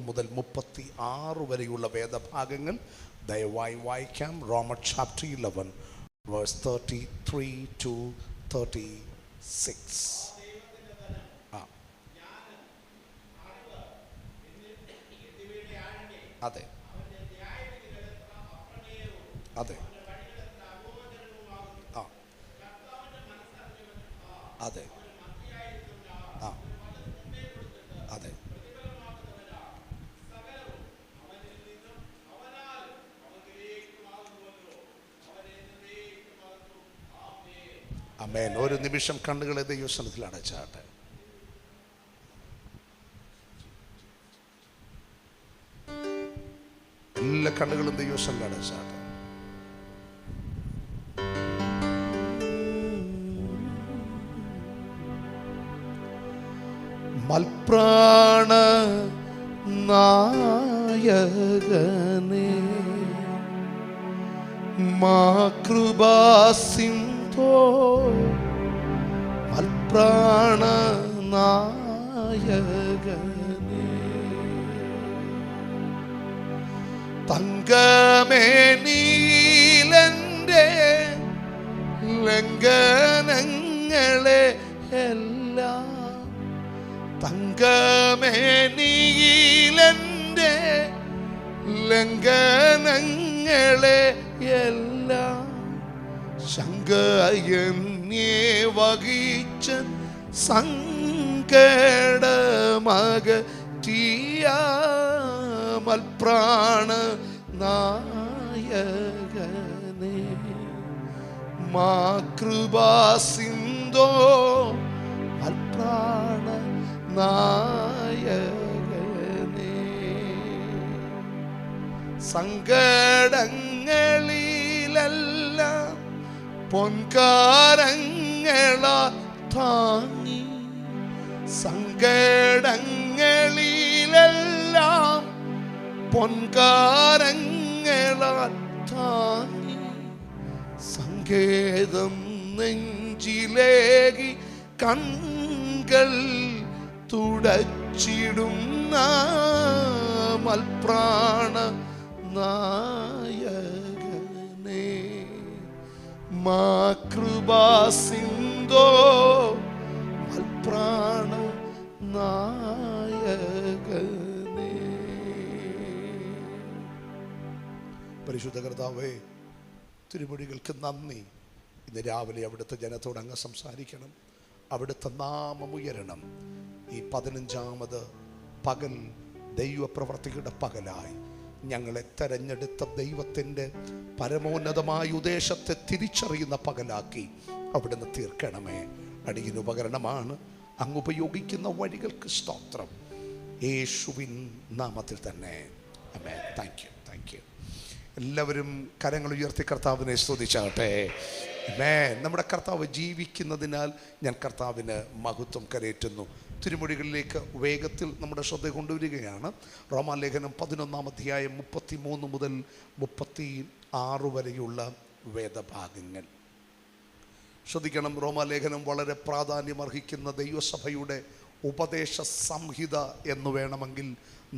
മുതൽ 36 വരെയുള്ള വേദഭാഗങ്ങൾ ദയവായി വായിക്കാം. Roman chapter 11 verse 33 to 36. അതെ അതെ ആ അതെ ആ അതെ ആമേൻ. ഒരു നിമിഷം കണ്ണുകളെ ദൈവസന്നിധിയിൽ അടച്ചാട്ടെ. എല്ലാ കണ്ണുകളും ദൈവസന്നിധിയിൽ അടച്ചാട്ടെ. മൽപ്രാണ നായകനേ മാ കൃപാസിന്ധോ മൽപ്രാണ നായകനേ തങ്കമേ നീലന്റെ ലംഘനങ്ങളെ എല്ലാം തങ്കമേ നീലന്റെ ലംഘനങ്ങളെ എല്ലാം ശങ്കയന്യേ വഹിച്ച സങ്കടമകറ്റിയ മൽപ്രാണ നായകനേ മാ കൃപാസിന്ധോ മൽപ്രാണ നായകനേ സങ്കടങ്ങളിലെല്ലാം പൊൻകാരങ്ങളാ താങ്ങി സങ്കടങ്ങളിലെല്ലാം പൊൻകാരങ്ങളാൽ താങ്ങി സങ്കേതം നെഞ്ചിലേകി കൺകൾ തുടച്ചിടുന്ന മൽപ്രാണ നായകനേ മാ കൃപാസിന്ധോ മൽപ്രാണ നായകനേ. പരിശുദ്ധ കർത്താവേ, തിരുമൊഴികൾക്ക് നന്ദി. ഇന്ന് രാവിലെ അവിടുത്തെ ജനത്തോട് അങ്ങ് സംസാരിക്കണം. അവിടുത്തെ നാമം ഉയരണം. ഈ 15ാമത് പകൽ ദൈവപ്രവർത്തികളുടെ പകലായി ഞങ്ങളെ തെരഞ്ഞെടുത്ത ദൈവത്തിൻ്റെ പരമോന്നതമായ ഉദ്ദേശത്തെ തിരിച്ചറിയുന്ന പകലാക്കി അവിടുന്ന് തീർക്കണമേ. അടിയന് ഉപകരണമാണ്. അങ്ങ് ഉപയോഗിക്കുന്ന വഴികൾക്ക് സ്തോത്രം. യേശുവിൻ നാമത്തിൽ തന്നെ ആമേൻ. Thank you. എല്ലാവരും കരങ്ങൾ ഉയർത്തി കർത്താവിനെ സ്തുതിച്ചാട്ടെ. ആമേൻ. നമ്മുടെ കർത്താവ് ജീവിക്കുന്നതിനാൽ ഞാൻ കർത്താവിന് മഹത്വം കരേറ്റുന്നു. തിരുമൊഴികളിലേക്ക് വേഗത്തിൽ നമ്മുടെ ശ്രദ്ധ കൊണ്ടുവരികയാണ്. റോമാലേഖനം 11-ാം അധ്യായം 33 മുതൽ 36 വരെയുള്ള വേദഭാഗങ്ങൾ ശ്രദ്ധിക്കണം. റോമാലേഖനം വളരെ പ്രാധാന്യമർഹിക്കുന്ന ദൈവസഭയുടെ ഉപദേശ സംഹിത എന്ന് വേണമെങ്കിൽ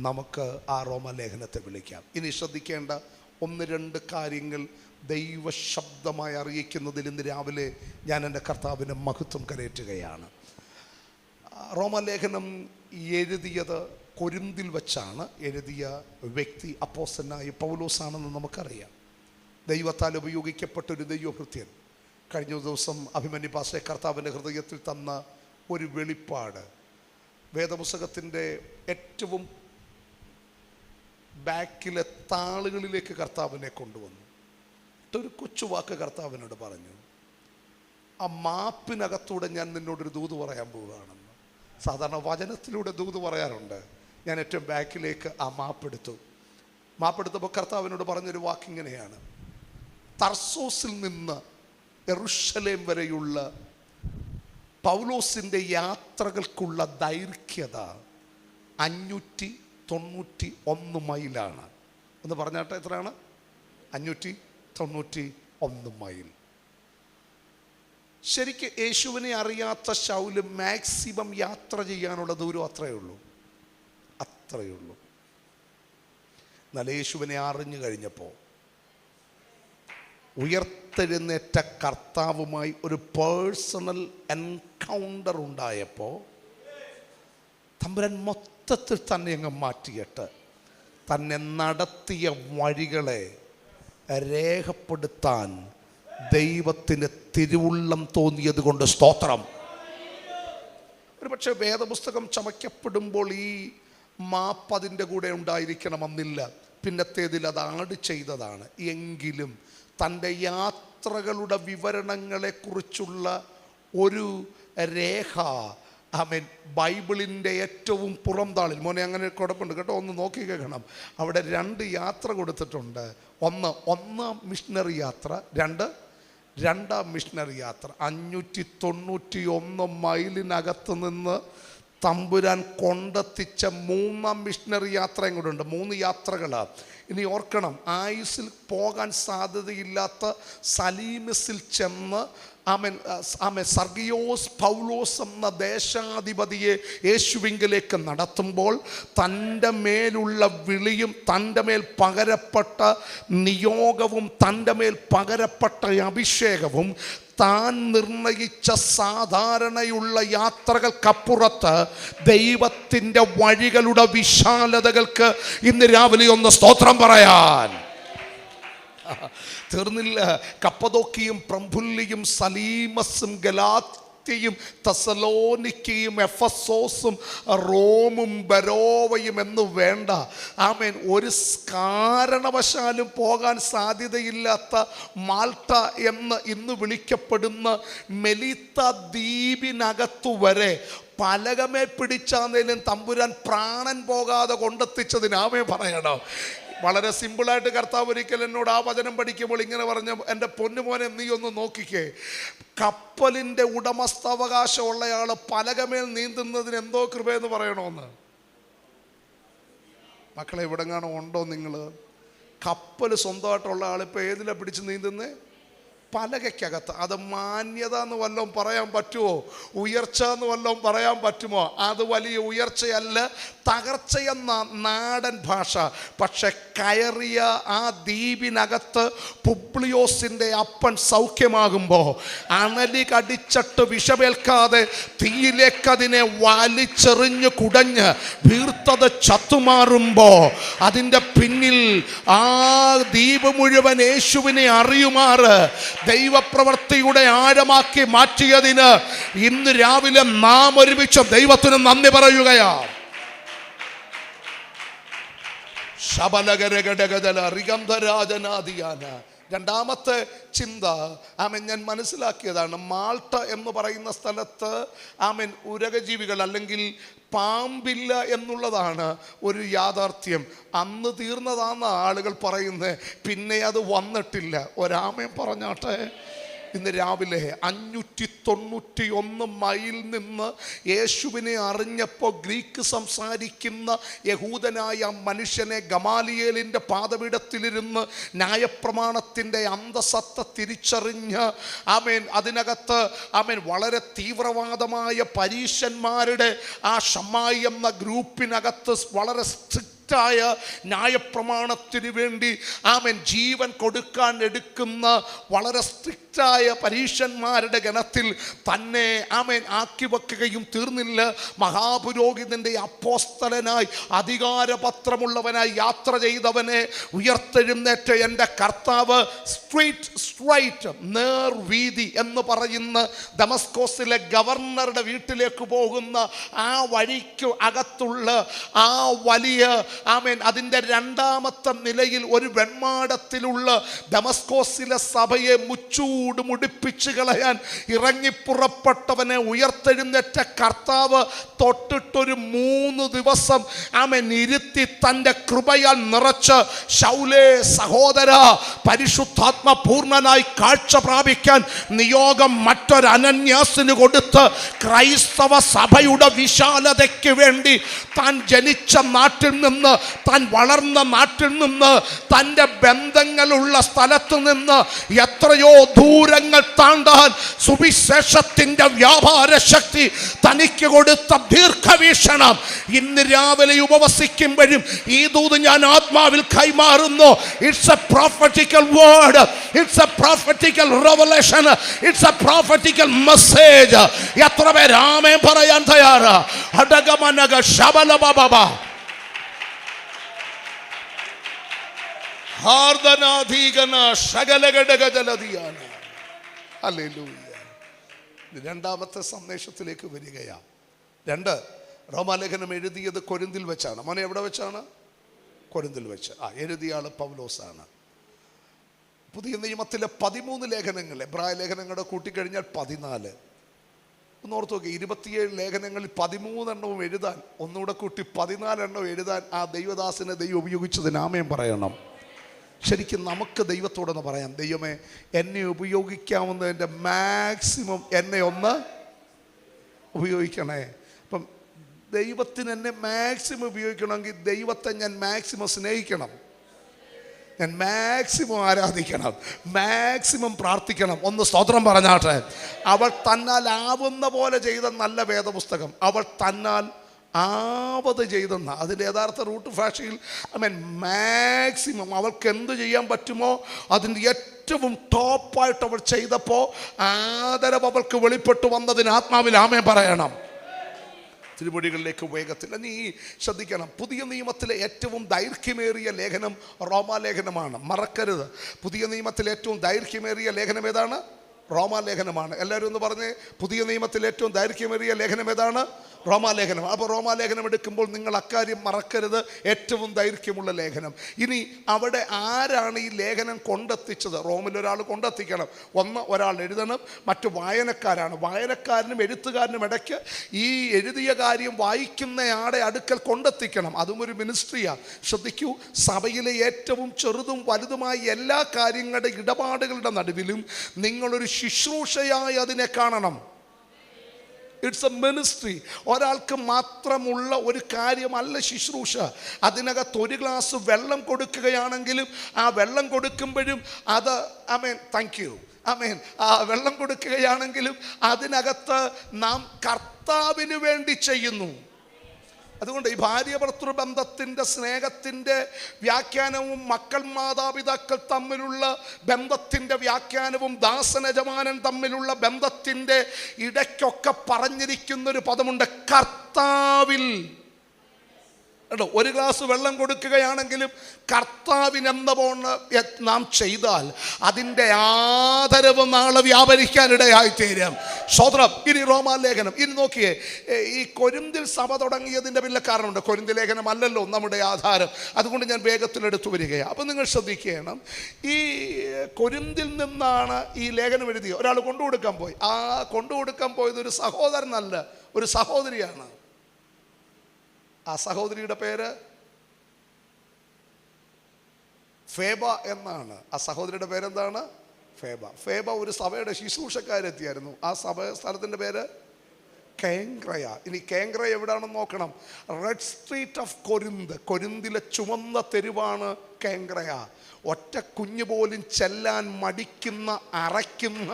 നമുക്ക് ആ റോമാലേഖനത്തെ വിളിക്കാം. ഇനി ശ്രദ്ധിക്കേണ്ട 1-2 കാര്യങ്ങൾ ദൈവശബ്ദമായി അറിയിക്കുന്നതിൽ ഇന്ന് രാവിലെ ഞാൻ എൻ്റെ കർത്താവിന് മഹത്വം കരേറ്റുകയാണ്. റോമാലേഖനം എഴുതിയത് കൊരിന്തിൽ വച്ചാണ്. എഴുതിയ വ്യക്തി അപ്പോസ്തലനായ പൗലോസാണെന്ന് നമുക്കറിയാം. ദൈവത്താൽ ഉപയോഗിക്കപ്പെട്ടൊരു ദൈവഭൃത്യൻ. കഴിഞ്ഞ ദിവസം അഭിമന്യു പാസ്റ്റർ കർത്താവിൻ്റെ ഹൃദയത്തിൽ തന്ന ഒരു വെളിപ്പാട് വേദപുസ്തകത്തിൻ്റെ ഏറ്റവും ബാക്കിലെ താളുകളിലേക്ക് കർത്താവിനെ കൊണ്ടുവന്നു. ഒരു കൊച്ചു വാക്ക് കർത്താവിനോട് പറഞ്ഞു, ആ മാപ്പിനകത്തൂടെ ഞാൻ നിന്നോടൊരു ദൂത് പറയാൻ പോവുകയാണെന്ന്. സാധാരണ വചനത്തിലൂടെ ദൂത് പറയാറുണ്ട്. ഞാൻ ഏറ്റവും ബാക്കിലേക്ക് ആ മാപ്പെടുത്തപ്പോൾ കർത്താവിനോട് പറഞ്ഞൊരു വാക്കിങ്ങനെയാണ്: തർസോസിൽ നിന്ന് യെരൂശലേം വരെയുള്ള പൗലോസിൻ്റെ യാത്രകൾക്കുള്ള ദൈർഘ്യത 591 മൈലാണ്. ഒന്ന് പറഞ്ഞാട്ടെ, എത്രയാണ്? 591 മൈൽ. ശരിക്ക് യേശുവിനെ അറിയാത്ത ശൗല് മാക്സിമം യാത്ര ചെയ്യാനുള്ള ദൂരം അത്രയേ ഉള്ളൂ. എന്നാൽ യേശുവിനെ അറിഞ്ഞു കഴിഞ്ഞപ്പോൾ ഉയർത്തെഴുന്നേറ്റ കർത്താവുമായി ഒരു പേഴ്സണൽ എൻകൗണ്ടർ ഉണ്ടായപ്പോൾ തമ്പുരാൻ മൊത്തത്തിൽ തന്നെ അങ്ങ് മാറ്റിയിട്ട് തന്നെ നടത്തിയ വഴികളെ രേഖപ്പെടുത്താൻ ദൈവത്തിന് തിരുവുള്ളം തോന്നിയത് കൊണ്ട് സ്തോത്രം. ഒരു പക്ഷേ വേദപുസ്തകം ചമയ്ക്കപ്പെടുമ്പോൾ ഈ മാപ്പ് അതിൻ്റെ കൂടെ ഉണ്ടായിരിക്കണമെന്നില്ല, പിന്നത്തേതിൽ അത് ആഡ് ചെയ്തതാണ്. എങ്കിലും തൻ്റെ യാത്രകളുടെ വിവരണങ്ങളെക്കുറിച്ചുള്ള ഒരു രേഖ ബൈബിളിൻ്റെ ഏറ്റവും പുറംതാളിൽ, മോനെ അങ്ങനെ കുഴപ്പമുണ്ട് കേട്ടോ, ഒന്ന് നോക്കി കേൾക്കണം. അവിടെ 2 യാത്ര കൊടുത്തിട്ടുണ്ട്. ഒന്ന് മിഷണറി യാത്ര, രണ്ടാം മിഷണറി യാത്ര. 591 മൈലിനകത്ത് നിന്ന് തമ്പുരാൻ കൊണ്ടെത്തിച്ച 3-ാം മിഷണറി യാത്രയും കൂടെ ഉണ്ട്. 3 യാത്രകളാണ്. ഇനി ഓർക്കണം, ആയുസിൽ പോകാൻ സാധ്യതയില്ലാത്ത സലീമിസിൽ ചെന്ന് സർഗിയോസ് പൗലോസ് എന്ന ദേശാധിപതിയെ യേശുവിങ്കിലേക്ക് നടത്തുമ്പോൾ തൻ്റെ മേലുള്ള വിളിയും തൻ്റെ മേൽ പകരപ്പെട്ട നിയോഗവും തൻ്റെ മേൽ പകരപ്പെട്ട അഭിഷേകവും താൻ നിർണയിച്ച സാധാരണയുള്ള യാത്രകൾക്കപ്പുറത്ത് ദൈവത്തിൻ്റെ വഴികളുടെ വിശാലതകൾക്ക് ഇന്ന് രാവിലെ ഒന്ന് സ്തോത്രം പറയാൻ തീർന്നില്ല. കപ്പദോക്കിയും പ്രംഫുല്ലിയും സലീമസും ഗലാത്യയും തെസലോനിക്കയും എഫസോസും റോമും ബരോവയും എന്ന് വേണ്ട, ഒരു കാരണവശാലും പോകാൻ സാധ്യതയില്ലാത്ത മാൾട്ട എന്ന് ഇന്ന് വിളിക്കപ്പെടുന്ന മെലിത്ത ദ്വീപിനകത്തു വരെ പലകമേ പിടിച്ചാന്നേലും തമ്പുരാൻ പ്രാണൻ പോകാതെ കൊണ്ടെത്തിച്ചതിന് ആമേ പറയണം. വളരെ സിമ്പിളായിട്ട് കർത്താവ് ഒരിക്കൽ എന്നോട് ആ വചനം പഠിക്കുമ്പോൾ ഇങ്ങനെ പറഞ്ഞു, എൻ്റെ പൊന്നുമോനെ നീ ഒന്ന് നോക്കിക്കേ, കപ്പലിൻ്റെ ഉടമസ്ഥാവകാശമുള്ളയാൾ പലകമേൽ നീന്തുന്നതിന് എന്തോ കൃപയെന്ന് പറയണമെന്ന്. മക്കളെ എവിടെങ്ങാണോ ഉണ്ടോ നിങ്ങൾ? കപ്പൽ സ്വന്തമായിട്ടുള്ള ആളിപ്പോൾ ഏതിലാണ് പിടിച്ച് നീന്തുന്നേ? പലകയ്ക്കകത്ത്. അത് മാന്യത എന്ന് വല്ലതും പറയാൻ പറ്റുമോ? ഉയർച്ച എന്ന് വല്ലതും പറയാൻ പറ്റുമോ? അത് വലിയ ഉയർച്ചയല്ല, തകർച്ചയെന്ന നാടൻ ഭാഷ. പക്ഷെ കയറിയ ആ ദ്വീപിനകത്ത് പുബ്ലിയോസിൻ്റെ അപ്പൻ സൗഖ്യമാകുമ്പോൾ അണലി കടിച്ചിട്ട് വിഷമേൽക്കാതെ തീയിലേക്കതിനെ വലിച്ചെറിഞ്ഞ് കുടഞ്ഞ് വീർത്തത് ചത്തുമാറുമ്പോൾ അതിൻ്റെ പിന്നിൽ ആ ദ്വീപ് മുഴുവൻ യേശുവിനെ അറിയുമാറ് ദൈവപ്രവൃത്തിയുടെ ആഴമാക്കി മാറ്റിയതിന് ഇന്ന് രാവിലെ നാം ഒരുമിച്ച് ദൈവത്തിന് നന്ദി പറയുകയാണ്. രണ്ടാമത്തെ ചിന്ത ഞാൻ മനസ്സിലാക്കിയതാണ്. മാൾട്ട എന്ന് പറയുന്ന സ്ഥലത്ത് ഉരകജീവികൾ അല്ലെങ്കിൽ പാമ്പില്ല എന്നുള്ളതാണ് ഒരു യാഥാർത്ഥ്യം. അന്ന് തീർന്നതാണെന്ന് ആളുകൾ പറയുന്നത്, പിന്നെ അത് വന്നിട്ടില്ല. ഒരാമയും പറഞ്ഞാട്ടെ. ഇന്ന് രാവിലെ 591 മൈൽ നിന്ന് യേശുവിനെ അറിഞ്ഞപ്പോൾ ഗ്രീക്ക് സംസാരിക്കുന്ന യഹൂദനായ മനുഷ്യനെ ഗമാലിയേലിൻ്റെ പാദപീഠത്തിലിരുന്ന് ന്യായപ്രമാണത്തിൻ്റെ അന്തസത്ത തിരിച്ചറിഞ്ഞ് അതിനകത്ത് വളരെ തീവ്രവാദമായ പരീശന്മാരുടെ ആ ഷമ്മായി എന്ന ഗ്രൂപ്പിനകത്ത് വളരെ ായ ന്യായപ്രമാണത്തിന് വേണ്ടി ജീവൻ കൊടുക്കാൻ എടുക്കുന്ന വളരെ സ്ട്രിക്റ്റായ പരീശന്മാരുടെ ഗണത്തിൽ തന്നെ ആക്കി വെക്കുകയും തീർന്നില്ല. മഹാപുരോഹിതൻ്റെ അപ്പോസ്തലനായി അധികാരപത്രമുള്ളവനായി യാത്ര ചെയ്തവനെ ഉയർത്തെഴുന്നേറ്റ എൻ്റെ കർത്താവ് സ്ട്രൈറ്റ് നേർവീതി എന്ന് പറയുന്ന ദമസ്കോസിലെ ഗവർണറുടെ വീട്ടിലേക്ക് പോകുന്ന ആ വഴിക്ക് അകത്തുള്ള ആ വലിയ അതിൻ്റെ 2ാമത്തെ നിലയിൽ ഒരു വെൺമാടത്തിലുള്ള ദമസ്കോസിലെ സഭയെ മുച്ചൂട് മുടിപ്പിച്ച് കളയാൻ ഇറങ്ങിപ്പുറപ്പെട്ടവനെ ഉയർത്തെഴുന്നേറ്റ കർത്താവ് തൊട്ടിട്ടൊരു 3 ദിവസം ഇരുത്തി തൻ്റെ കൃപയാൽ നിറച്ച്, ശൗലേ സഹോദര, പരിശുദ്ധാത്മ പൂർണ്ണനായി കാഴ്ച പ്രാപിക്കാൻ നിയോഗം മറ്റൊരു അനന്യാസിന് കൊടുത്ത് ക്രൈസ്തവ സഭയുടെ വിശാലതയ്ക്ക് വേണ്ടി താൻ ജനിച്ച നാട്ടിൽ നിന്ന്, താൻ വളർന്ന നാട്ടിൽ നിന്ന്, തൻ്റെ ബന്ധങ്ങളുള്ള സ്ഥലത്ത് നിന്ന് എത്രയോ ദൂരങ്ങൾ താണ്ടാൻ സുവിശേഷത്തിന്റെ വ്യാപാര ശക്തി തനിക്ക് കൊടുത്ത ദീർഘവീക്ഷണം ഇന്ന് രാവിലെ ഉപവസിക്കുമ്പോഴും ഈ ദൂത് ഞാൻ ആത്മാവിൽ കൈമാറുന്നു. It's A prophetical word, it's A prophetical revelation, it's A prophetical message. എത്ര പേര് ആമേൻ പറയാൻ തയ്യാറാ? അടകമനക ശബലബബബ ഹാർദനാധീകന ശകലഘടകജലധിയാന. ഹല്ലേലൂയ. രണ്ടാമത്തെ സന്ദേശത്തിലേക്ക് വരികയാ. 2 റോമാലേഖനം എഴുതിയത് കൊരിന്തിൽ വെച്ചാണ്. മോനെ എവിടെ വെച്ചാണ്? കൊരിന്തിൽ വെച്ച്. എഴുതിയ ആള് പൗലോസാണ്. പുതിയ നിയമത്തിലെ 13 ലേഖനങ്ങൾ എബ്രായ ലേഖനങ്ങളുടെ കൂട്ടിക്കഴിഞ്ഞാൽ 14. ഒന്ന് ഓർത്ത് നോക്കി, 27 ലേഖനങ്ങളിൽ 13 എണ്ണവും എഴുതാൻ, ഒന്നുകൂടെ കൂട്ടി 14 എണ്ണം എഴുതാൻ ആ ദൈവദാസനെ ദൈവം ഉപയോഗിച്ചതിന് ആമേൻ പറയണം. ശരിക്കും നമുക്ക് ദൈവത്തോടൊന്ന് പറയാം, ദൈവമേ എന്നെ ഉപയോഗിക്കാവുന്നതിൻ്റെ മാക്സിമം എന്നെ ഒന്ന് ഉപയോഗിക്കണേ. അപ്പം ദൈവത്തിന് എന്നെ മാക്സിമം ഉപയോഗിക്കണമെങ്കിൽ ദൈവത്തെ ഞാൻ മാക്സിമം സ്നേഹിക്കണം, ഞാൻ മാക്സിമം ആരാധിക്കണം, മാക്സിമം പ്രാർത്ഥിക്കണം. ഒന്ന് സ്തോത്രം പറഞ്ഞാട്ടെ. അവൾ തന്നാൽ ആവുന്ന പോലെ ചെയ്ത നല്ല വേദപുസ്തകം, അവൾ തന്നാൽ ആവത് ചെയ്തെന്ന അതിൻ്റെ യഥാർത്ഥ റൂട്ട് ഭാഷയിൽ മാക്സിമം അവൾക്ക് എന്ത് ചെയ്യാൻ പറ്റുമോ അതിൻ്റെ ഏറ്റവും ടോപ്പായിട്ട് അവൾ ചെയ്തപ്പോൾ ആദരവ് അവൾക്ക് വെളിപ്പെട്ടു വന്നതിന് ആത്മാവിൽ ആമേൻ പറയണം. തിരുമൊഴികളിലേക്ക് വേഗത്തിൽ നീ ശ്രദ്ധിക്കണം. പുതിയ നിയമത്തിലെ ഏറ്റവും ദൈർഘ്യമേറിയ ലേഖനം റോമാലേഖനമാണ്, മറക്കരുത്. പുതിയ നിയമത്തിലെ ഏറ്റവും ദൈർഘ്യമേറിയ ലേഖനം ഏതാണ്? റോമാലേഖനമാണ്. എല്ലാവരും ഒന്ന് പറഞ്ഞേ, പുതിയ നിയമത്തിലെ ഏറ്റവും ദൈർഘ്യമേറിയ ലേഖനം ഏതാണ്? റോമാലേഖനം. അപ്പോൾ റോമാലേഖനം എടുക്കുമ്പോൾ നിങ്ങൾ അക്കാര്യം മറക്കരുത്, ഏറ്റവും ദൈർഘ്യമുള്ള ലേഖനം. ഇനി അവിടെ ആരാണ് ഈ ലേഖനം കൊണ്ടെത്തിച്ചത്? റോമിലൊരാൾ കൊണ്ടെത്തിക്കണം. ഒരാൾ എഴുതണം, മറ്റു വായനക്കാരാണ്. വായനക്കാരനും എഴുത്തുകാരനും ഇടയ്ക്ക് ഈ എഴുതിയ കാര്യം വായിക്കുന്നയാളെ അടുക്കൽ കൊണ്ടെത്തിക്കണം. അതും ഒരു മിനിസ്ട്രിയാണ്. ശ്രദ്ധിക്കൂ, സഭയിലെ ഏറ്റവും ചെറുതും വലുതുമായ എല്ലാ കാര്യങ്ങളുടെ ഇടപാടുകളുടെ നടുവിലും നിങ്ങളൊരു ശുശ്രൂഷയായി അതിനെ കാണണം. It's A ministry. ഒരാൾക്ക് മാത്രമുള്ള ഒരു കാര്യമല്ല ശുശ്രൂഷ. അതിനകത്ത് ഒരു ഗ്ലാസ് വെള്ളം കൊടുക്കുകയാണെങ്കിലും ആ വെള്ളം കൊടുക്കുമ്പോഴും അത് താങ്ക് യു ആ വെള്ളം കൊടുക്കുകയാണെങ്കിലും അതിനകത്ത് നാം കർത്താവിന് വേണ്ടി ചെയ്യുന്നു. അതുകൊണ്ട് ഈ ഭാര്യ ഭർത്തൃ ബന്ധത്തിൻ്റെ സ്നേഹത്തിൻ്റെ വ്യാഖ്യാനവും മക്കൾ മാതാപിതാക്കൾ തമ്മിലുള്ള ബന്ധത്തിൻ്റെ വ്യാഖ്യാനവും ദാസനജമാനൻ തമ്മിലുള്ള ബന്ധത്തിൻ്റെ ഇടയ്ക്കൊക്കെ പറഞ്ഞിരിക്കുന്നൊരു പദമുണ്ട്, കർത്താവിൽ. കേട്ടോ, ഒരു ഗ്ലാസ് വെള്ളം കൊടുക്കുകയാണെങ്കിലും കർത്താവിനെന്ന പോലെ നാം ചെയ്താൽ അതിൻ്റെ ആദരവ് നാളെ വ്യാപരിക്കാനിടയായിത്തീരും. സ്വതന്ത്രം. ഇനി റോമാലേഖനം ഇനി നോക്കിയേ, ഈ കൊരിന്തിൽ സഭ തുടങ്ങിയതിൻ്റെ വലിയ കാരണമുണ്ട്. കൊരിന്തി ലേഖനം അല്ലല്ലോ നമ്മുടെ ആധാരം, അതുകൊണ്ട് ഞാൻ വേഗത്തിലെടുത്തു വരികയാണ്. അപ്പം നിങ്ങൾ ശ്രദ്ധിക്കണം, ഈ കൊരിന്തിൽ നിന്നാണ് ഈ ലേഖനം എഴുതിയ ഒരാൾ കൊണ്ടുകൊടുക്കാൻ പോയി. ആ കൊണ്ടുകൊടുക്കാൻ പോയത് ഒരു സഹോദരനല്ല, ഒരു സഹോദരിയാണ്. ആ സഹോദരിയുടെ പേര് ഫേബ എന്നാണ്. ആ സഹോദരിയുടെ പേരെന്താണ്? ഫേബ. ഫേബ ഒരു സഭയുടെ ശുശ്രൂഷക്കാരെത്തിയായിരുന്നു. ആ സ്ഥലത്തിൻ്റെ പേര് കേങ്ക്രയ. ഇനി കേങ്ക്രയ എവിടെയാണെന്ന് നോക്കണം. റെഡ് സ്ട്രീറ്റ് ഓഫ് കൊരിന്ത്, കൊരിന്തിലെ ചുവന്ന തെരുവാണ് കേങ്ക്രയ. ഒറ്റ കുഞ്ഞു പോലും ചെല്ലാൻ മടിക്കുന്ന, അറയ്ക്കുന്ന,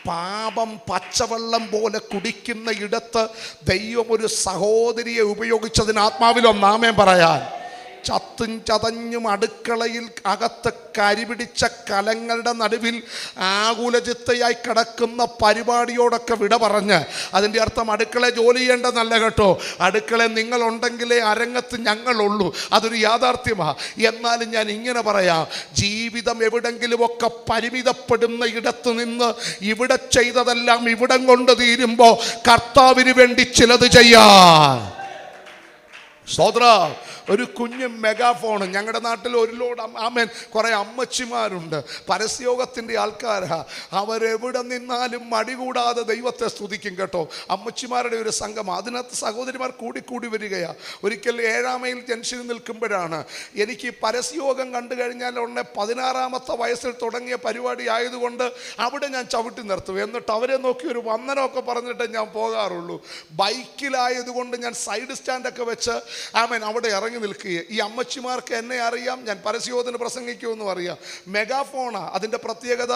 പാപം പച്ചവെള്ളം പോലെ കുടിക്കുന്ന ഇടത്ത് ദൈവം ഒരു സഹോദരിയെ ഉപയോഗിച്ചതിന് ആത്മാവിലൊന്നാമേൻ പറയാൻ. ചത്തും ചതഞ്ഞും അടുക്കളയിൽ അകത്ത് കരിപിടിച്ച കലങ്ങളുടെ നടുവിൽ ആകുലചിത്തയായി കിടക്കുന്ന പരിപാടിയോടൊക്കെ വിട പറഞ്ഞ്, അതിൻ്റെ അർത്ഥം അടുക്കള ജോലി ചെയ്യേണ്ടതല്ല കേട്ടോ, അടുക്കള നിങ്ങളുണ്ടെങ്കിലേ അരങ്ങത്ത് ഞങ്ങളുള്ളൂ, അതൊരു യാഥാർത്ഥ്യമാണ്. എന്നാലും ഞാൻ ഇങ്ങനെ പറയാം, ജീവിതം എവിടെങ്കിലുമൊക്കെ പരിമിതപ്പെടുന്ന ഇടത്ത് നിന്ന് ഇവിടെ ചെയ്തതെല്ലാം ഇവിടം കൊണ്ട് തീരുമ്പോൾ കർത്താവിന് വേണ്ടി ചിലത് ചെയ്യാൻ. സ്തോത്രം. ഒരു കുഞ്ഞ് മെഗാഫോൺ. ഞങ്ങളുടെ നാട്ടിൽ ഒരു ലോഡ് കുറേ അമ്മച്ചിമാരുണ്ട്, പരസ്യോഗത്തിൻ്റെ ആൾക്കാരാ. അവരെവിടെ നിന്നാലും മടി കൂടാതെ ദൈവത്തെ സ്തുതിക്കും കേട്ടോ. അമ്മച്ചിമാരുടെ ഒരു സംഘം, അതിനകത്ത് സഹോദരിമാർ കൂടിക്കൂടി വരികയാണ്. ഒരിക്കൽ 7 മൈൽ ജംഗ്ഷനിൽ നിൽക്കുമ്പോഴാണ് എനിക്ക് പരസ്യോഗം കണ്ടു കഴിഞ്ഞാൽ ഉടനെ 16ാമത്തെ വയസ്സിൽ തുടങ്ങിയ പരിപാടി ആയതുകൊണ്ട് അവിടെ ഞാൻ ചവിട്ടി നിർത്തും. എന്നിട്ട് അവരെ നോക്കി ഒരു വന്ദനമൊക്കെ പറഞ്ഞിട്ട് ഞാൻ പോകാറുള്ളൂ. ബൈക്കിലായതുകൊണ്ട് ഞാൻ സൈഡ് സ്റ്റാൻഡൊക്കെ വെച്ച് അവിടെ ഇറങ്ങി അടങ്ങി നിൽക്കുക. ഈ അമ്മച്ചിമാർക്ക് എന്നെ അറിയാം, ഞാൻ പരസ്യോധന പ്രസംഗിക്കുമെന്നും അറിയാം. മെഗാഫോണാ അതിൻ്റെ പ്രത്യേകത.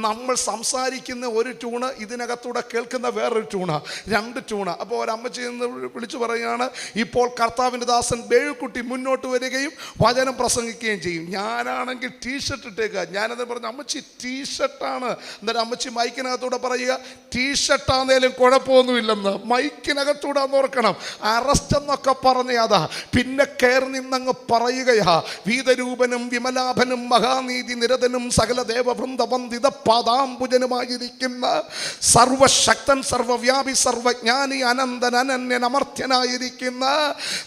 നമ്മൾ സംസാരിക്കുന്ന ഒരു ട്യൂണ്, ഇതിനകത്തൂടെ കേൾക്കുന്ന വേറൊരു ട്യൂണാ, 2 ട്യൂണാ. അപ്പോൾ ഒരമ്മച്ചി നിന്ന് വിളിച്ചു പറയുകയാണ്, ഇപ്പോൾ കർത്താവിൻ്റെ ദാസൻ ബേഴുക്കുട്ടി മുന്നോട്ട് വരികയും വചനം പ്രസംഗിക്കുകയും ചെയ്യും. ഞാനാണെങ്കിൽ ടീഷർട്ട് ഇട്ടേക്കുക. ഞാനത് പറഞ്ഞു, അമ്മച്ചി ടീഷർട്ടാണ്. എന്നിട്ട് അമ്മച്ചി മൈക്കിനകത്തൂടെ പറയുക, ടീഷർട്ടാന്നേലും കുഴപ്പമൊന്നുമില്ലെന്ന്. മൈക്കിനകത്തൂടെ ഓർക്കണം, അറസ്റ്റ് എന്നൊക്കെ പറഞ്ഞ അതാ. പിന്നെ കയറി നിന്നങ്ങ് പറയുകയാ, വീതരൂപനും വിമലാഭനും മഹാനീതി നിരതനും സകല ദേവവൃന്ദവന്ദിത പാദാംബുജനുമായിരിക്കുന്ന സർവശക്തൻ, സർവവ്യാപി, സർവജ്ഞാനി, അനന്തൻ, അനന്യൻ, അമർത്യനായിരിക്കുന്ന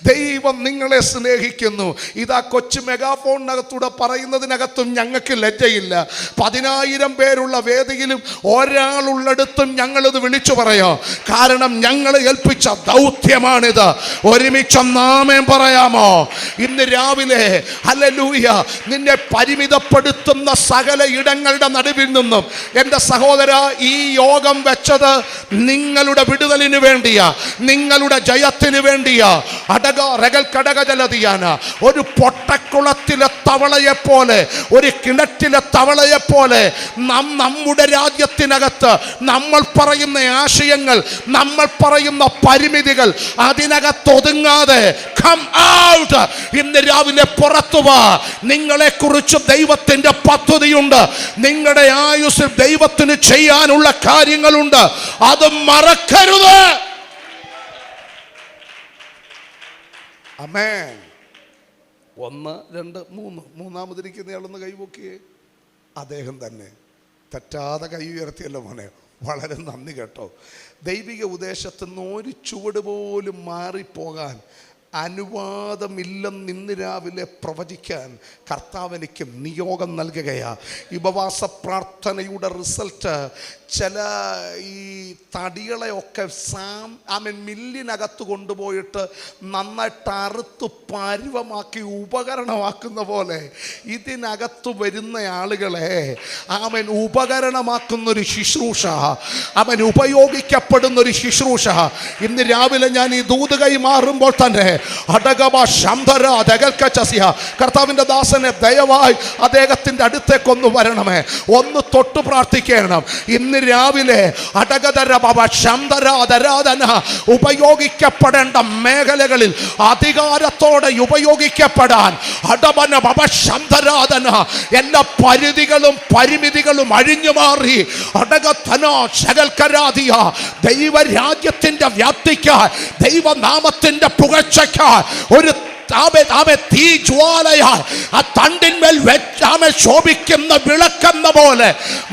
ദൈവം നിങ്ങളെ സ്നേഹിക്കുന്നു. ഇതാ കൊച്ചു മെഗാഫോണിനകത്തൂടെ പറയുന്നതിനകത്തും ഞങ്ങൾക്ക് ലജ്ജയില്ല. 10,000 പേരുള്ള വേദിയിലും ഒരാളുള്ളിടത്തും ഞങ്ങളിത് വിളിച്ചു പറയാം. കാരണം ഞങ്ങൾ ഏൽപ്പിച്ച ദൗത്യമാണിത്. ഒരുമിച്ച് നാമേൻ പറയാമോ? ഇന്ന് രാവിലെ ഹല്ലേലൂയ, നിന്നെ പരിമിതപ്പെടുത്തുന്ന സകല ഇടങ്ങളുടെ നടുവിൽ നിന്നും എൻ്റെ സഹോദര, ഈ യോഗം വെച്ചത് നിങ്ങളുടെ വിടുതലിന് വേണ്ടിയാ, നിങ്ങളുടെ ജയത്തിന് വേണ്ടിയാ. ഒരു പൊട്ടക്കുളത്തിലെ തവളയെപ്പോലെ, ഒരു കിണറ്റിലെ തവളയെപ്പോലെ നമ്മുടെ രാജ്യത്തിനകത്ത് നമ്മൾ പറയുന്ന ആശയങ്ങൾ, നമ്മൾ പറയുന്ന പരിമിതികൾ അതിനകത്തൊതുങ്ങാതെ കം ഔട്ട്. ഇന്ന് രാവിലെ പുറത്തു വാ. നിങ്ങളെക്കുറിച്ച് ദൈവത്തിൻ്റെ പദ്ധതിയുണ്ട്. നിങ്ങളുടെ ആയുസ്സിൽ ദൈവത്തിന് ചെയ്യാനുള്ള കാര്യങ്ങളുണ്ട്. അത് മറക്കരുത്. ആമേൻ. 1, 2, 3. മൂന്നാമതിരിക്കുന്നയാളൊന്ന് കൈപൊക്കിയേ. അദ്ദേഹം തന്നെ തെറ്റാതെ കൈ ഉയർത്തിയല്ലോ മോനെ, വളരെ നന്ദി കേട്ടോ. ദൈവിക ഉദ്ദേശത്തിൽ നിന്ന് ഒരു ചുവട് പോലും മാറിപ്പോകാൻ അനുവാദമില്ലെന്ന് ഇന്ന് രാവിലെ പ്രവചിക്കാൻ കർത്താവ് എനിക്ക് നിയോഗം നൽകുകയാണ്. ഈ ഉപവാസ പ്രാർത്ഥനയുടെ റിസൾട്ട് ചില ഈ തടികളെയൊക്കെ മില്ലിനകത്ത് കൊണ്ടുപോയിട്ട് നന്നായിട്ട് അറുത്ത് പരുവമാക്കി ഉപകരണമാക്കുന്ന പോലെ ഇതിനകത്ത് വരുന്ന ആളുകളെ ഉപകരണമാക്കുന്നൊരു ശുശ്രൂഷ, ഉപയോഗിക്കപ്പെടുന്നൊരു ശുശ്രൂഷ. ഇന്ന് രാവിലെ ഞാൻ ഈ ദൂത് കൈമാറുമ്പോൾ തന്നെ കർത്താവിൻ്റെ ദാസനെ ദയവായി അദ്ദേഹത്തിൻ്റെ അടുത്തേക്കൊന്ന് വരണമേ, ഒന്ന് തൊട്ട് പ്രാർത്ഥിക്കണം. ഇന്ന് രാവിലെ ഉപയോഗിക്കപ്പെടേണ്ട മേഖലകളിൽ അധികാരത്തോടെ ഉപയോഗിക്കപ്പെടാൻ എല്ലാ പരിധികളും പരിമിതികളും അഴിഞ്ഞു മാറി ദൈവരാജ്യത്തിന്റെ വ്യാപ്തിക്കാൻ, ദൈവനാമത്തിന്റെ പുകഴ്ചയ്ക്ക് ഒരു തീ ജ്വാലയാൽ ആ തണ്ടിന്മേൽ വെച്ചാമെ ശോഭിക്കുന്ന വിളക്കെന്ന പോലെ,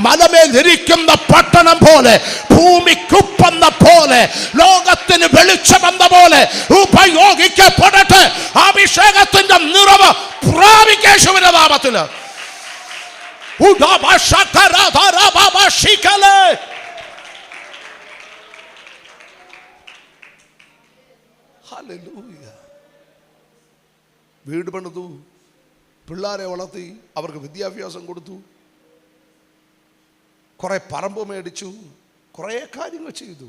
മലമേൽ ഇരിക്കുന്ന പട്ടണം പോലെ, ഭൂമിക്കുപ്പെന്ന പോലെ, ലോകത്തിന് വെളിച്ചമെന്ന പോലെ ഉപയോഗിക്കപ്പെടട്ടെ. അഭിഷേകത്തിന്റെ നിറവ് പ്രാപിക്കേശുവിന്റെ നാമത്തില്. ഹല്ലേലൂയ. വീട് പണിതു, പിള്ളേരെ വളർത്തി, അവർക്ക് വിദ്യാഭ്യാസം കൊടുത്തു, കുറേ പറമ്പ് മേടിച്ചു, കുറേ കാര്യങ്ങൾ ചെയ്തു.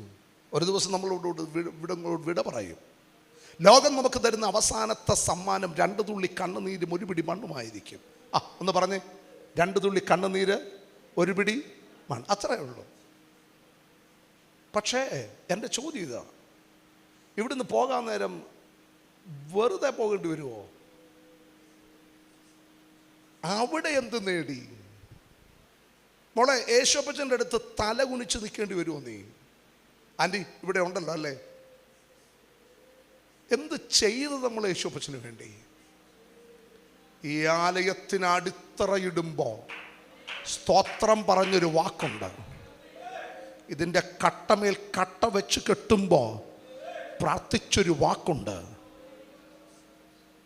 ഒരു ദിവസം നമ്മളോട് വിട പറയും. ലോകം നമുക്ക് തരുന്ന അവസാനത്തെ സമ്മാനം 2 തുള്ളി കണ്ണുനീരും 1 പിടി മണ്ണുമായിരിക്കും. ഒന്ന് പറഞ്ഞേ, 2 തുള്ളി കണ്ണുനീര് 1 പിടി മണ്ണ്, അത്രേ ഉള്ളൂ. പക്ഷേ എൻ്റെ ചോദ്യം ഇതാ, ഇവിടുന്ന് പോകാൻ നേരം വെറുതെ പോകേണ്ടി വരുമോ? അവിടെ എന്ത് നേടി? മോളെ, യേശോപ്പച്ചൻ്റെ അടുത്ത് തല കുനിച്ച് നിൽക്കേണ്ടി വരുമോ നീ? ആൻറ്റി ഇവിടെ ഉണ്ടല്ലോ അല്ലേ? എന്ത് ചെയ്ത് നമ്മൾ യേശോപ്പച്ചന് വേണ്ടി? ഈ ആലയത്തിന് അടിത്തറയിടുമ്പോൾ സ്തോത്രം പറഞ്ഞൊരു വാക്കുണ്ട്. ഇതിൻ്റെ കട്ടമേൽ കട്ട വെച്ച് കെട്ടുമ്പോൾ പ്രാർത്ഥിച്ചൊരു വാക്കുണ്ട്.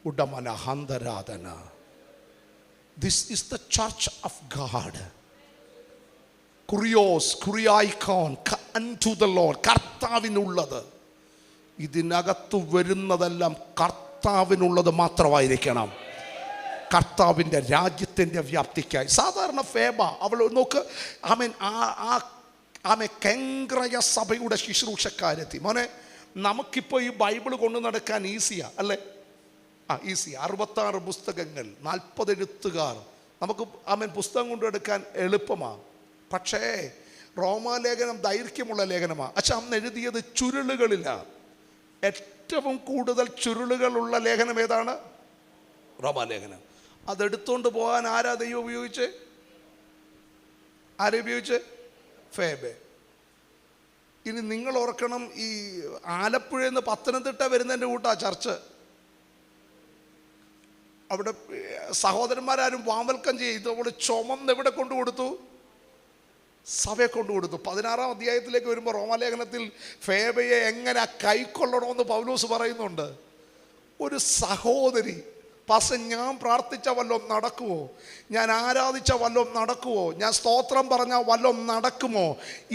ഉടമന ഹന്തരാധന. This is the church of God. Kurios, kuriaikon, unto the Lord. കർത്താവിനുള്ളത്. ഇതിനകത്ത് വരുന്നതെല്ലാം കർത്താവിനുള്ളത് മാത്രമായിരിക്കണം. കർത്താവിൻ്റെ രാജ്യത്തിൻ്റെ വ്യാപ്തിക്കായി. സാധാരണ ഫേബ അവൾ നോക്ക്, ആമേ കെങ്ക്രയ സഭയുടെ ശുശ്രൂഷക്കാരെത്തി. മോനെ, നമുക്കിപ്പോൾ ഈ ബൈബിൾ കൊണ്ടു നടക്കാൻ ഈസിയാ അല്ലേ? ഈസി. 66 പുസ്തകങ്ങൾ, 40 എഴുത്തുകാർ. നമുക്ക് പുസ്തകം കൊണ്ടെടുക്കാൻ എളുപ്പമാണ്. പക്ഷേ റോമാലേഖനം ദൈർഘ്യമുള്ള ലേഖനമാണ്. അന്ന് എഴുതിയത് ചുരുളുകളില്ല. ഏറ്റവും കൂടുതൽ ചുരുളുകളുള്ള ലേഖനം ഏതാണ്? റോമാലേഖനം. അതെടുത്തോണ്ട് പോകാൻ ആരാ ദൈവം ഉപയോഗിച്ച്? ആരെ? ഫേബെ. ഇനി നിങ്ങൾ ഓർക്കണം, ഈ ആലപ്പുഴയിൽ നിന്ന് പത്തനംതിട്ട വരുന്നതിൻ്റെ കൂട്ടാ ചർച്ച്. അവിടെ സഹോദരന്മാരും വാമൽക്കം ചെയ്യും. ഇതവിടെ ചുമന്ന് എവിടെ കൊണ്ടുകൊടുത്തു? സഭയെ കൊണ്ടുകൊടുത്തു. 16-ാം അധ്യായത്തിലേക്ക് വരുമ്പോൾ റോമാലേഖനത്തിൽ ഫേബയെ എങ്ങനെ കൈക്കൊള്ളണമെന്ന് പൗലോസ് പറയുന്നുണ്ട്. ഒരു സഹോദരി, ഞാൻ പ്രാർത്ഥിച്ച വല്ലതും നടക്കുമോ? ഞാൻ ആരാധിച്ച വല്ലതും നടക്കുമോ? ഞാൻ സ്തോത്രം പറഞ്ഞാൽ വല്ലതും നടക്കുമോ?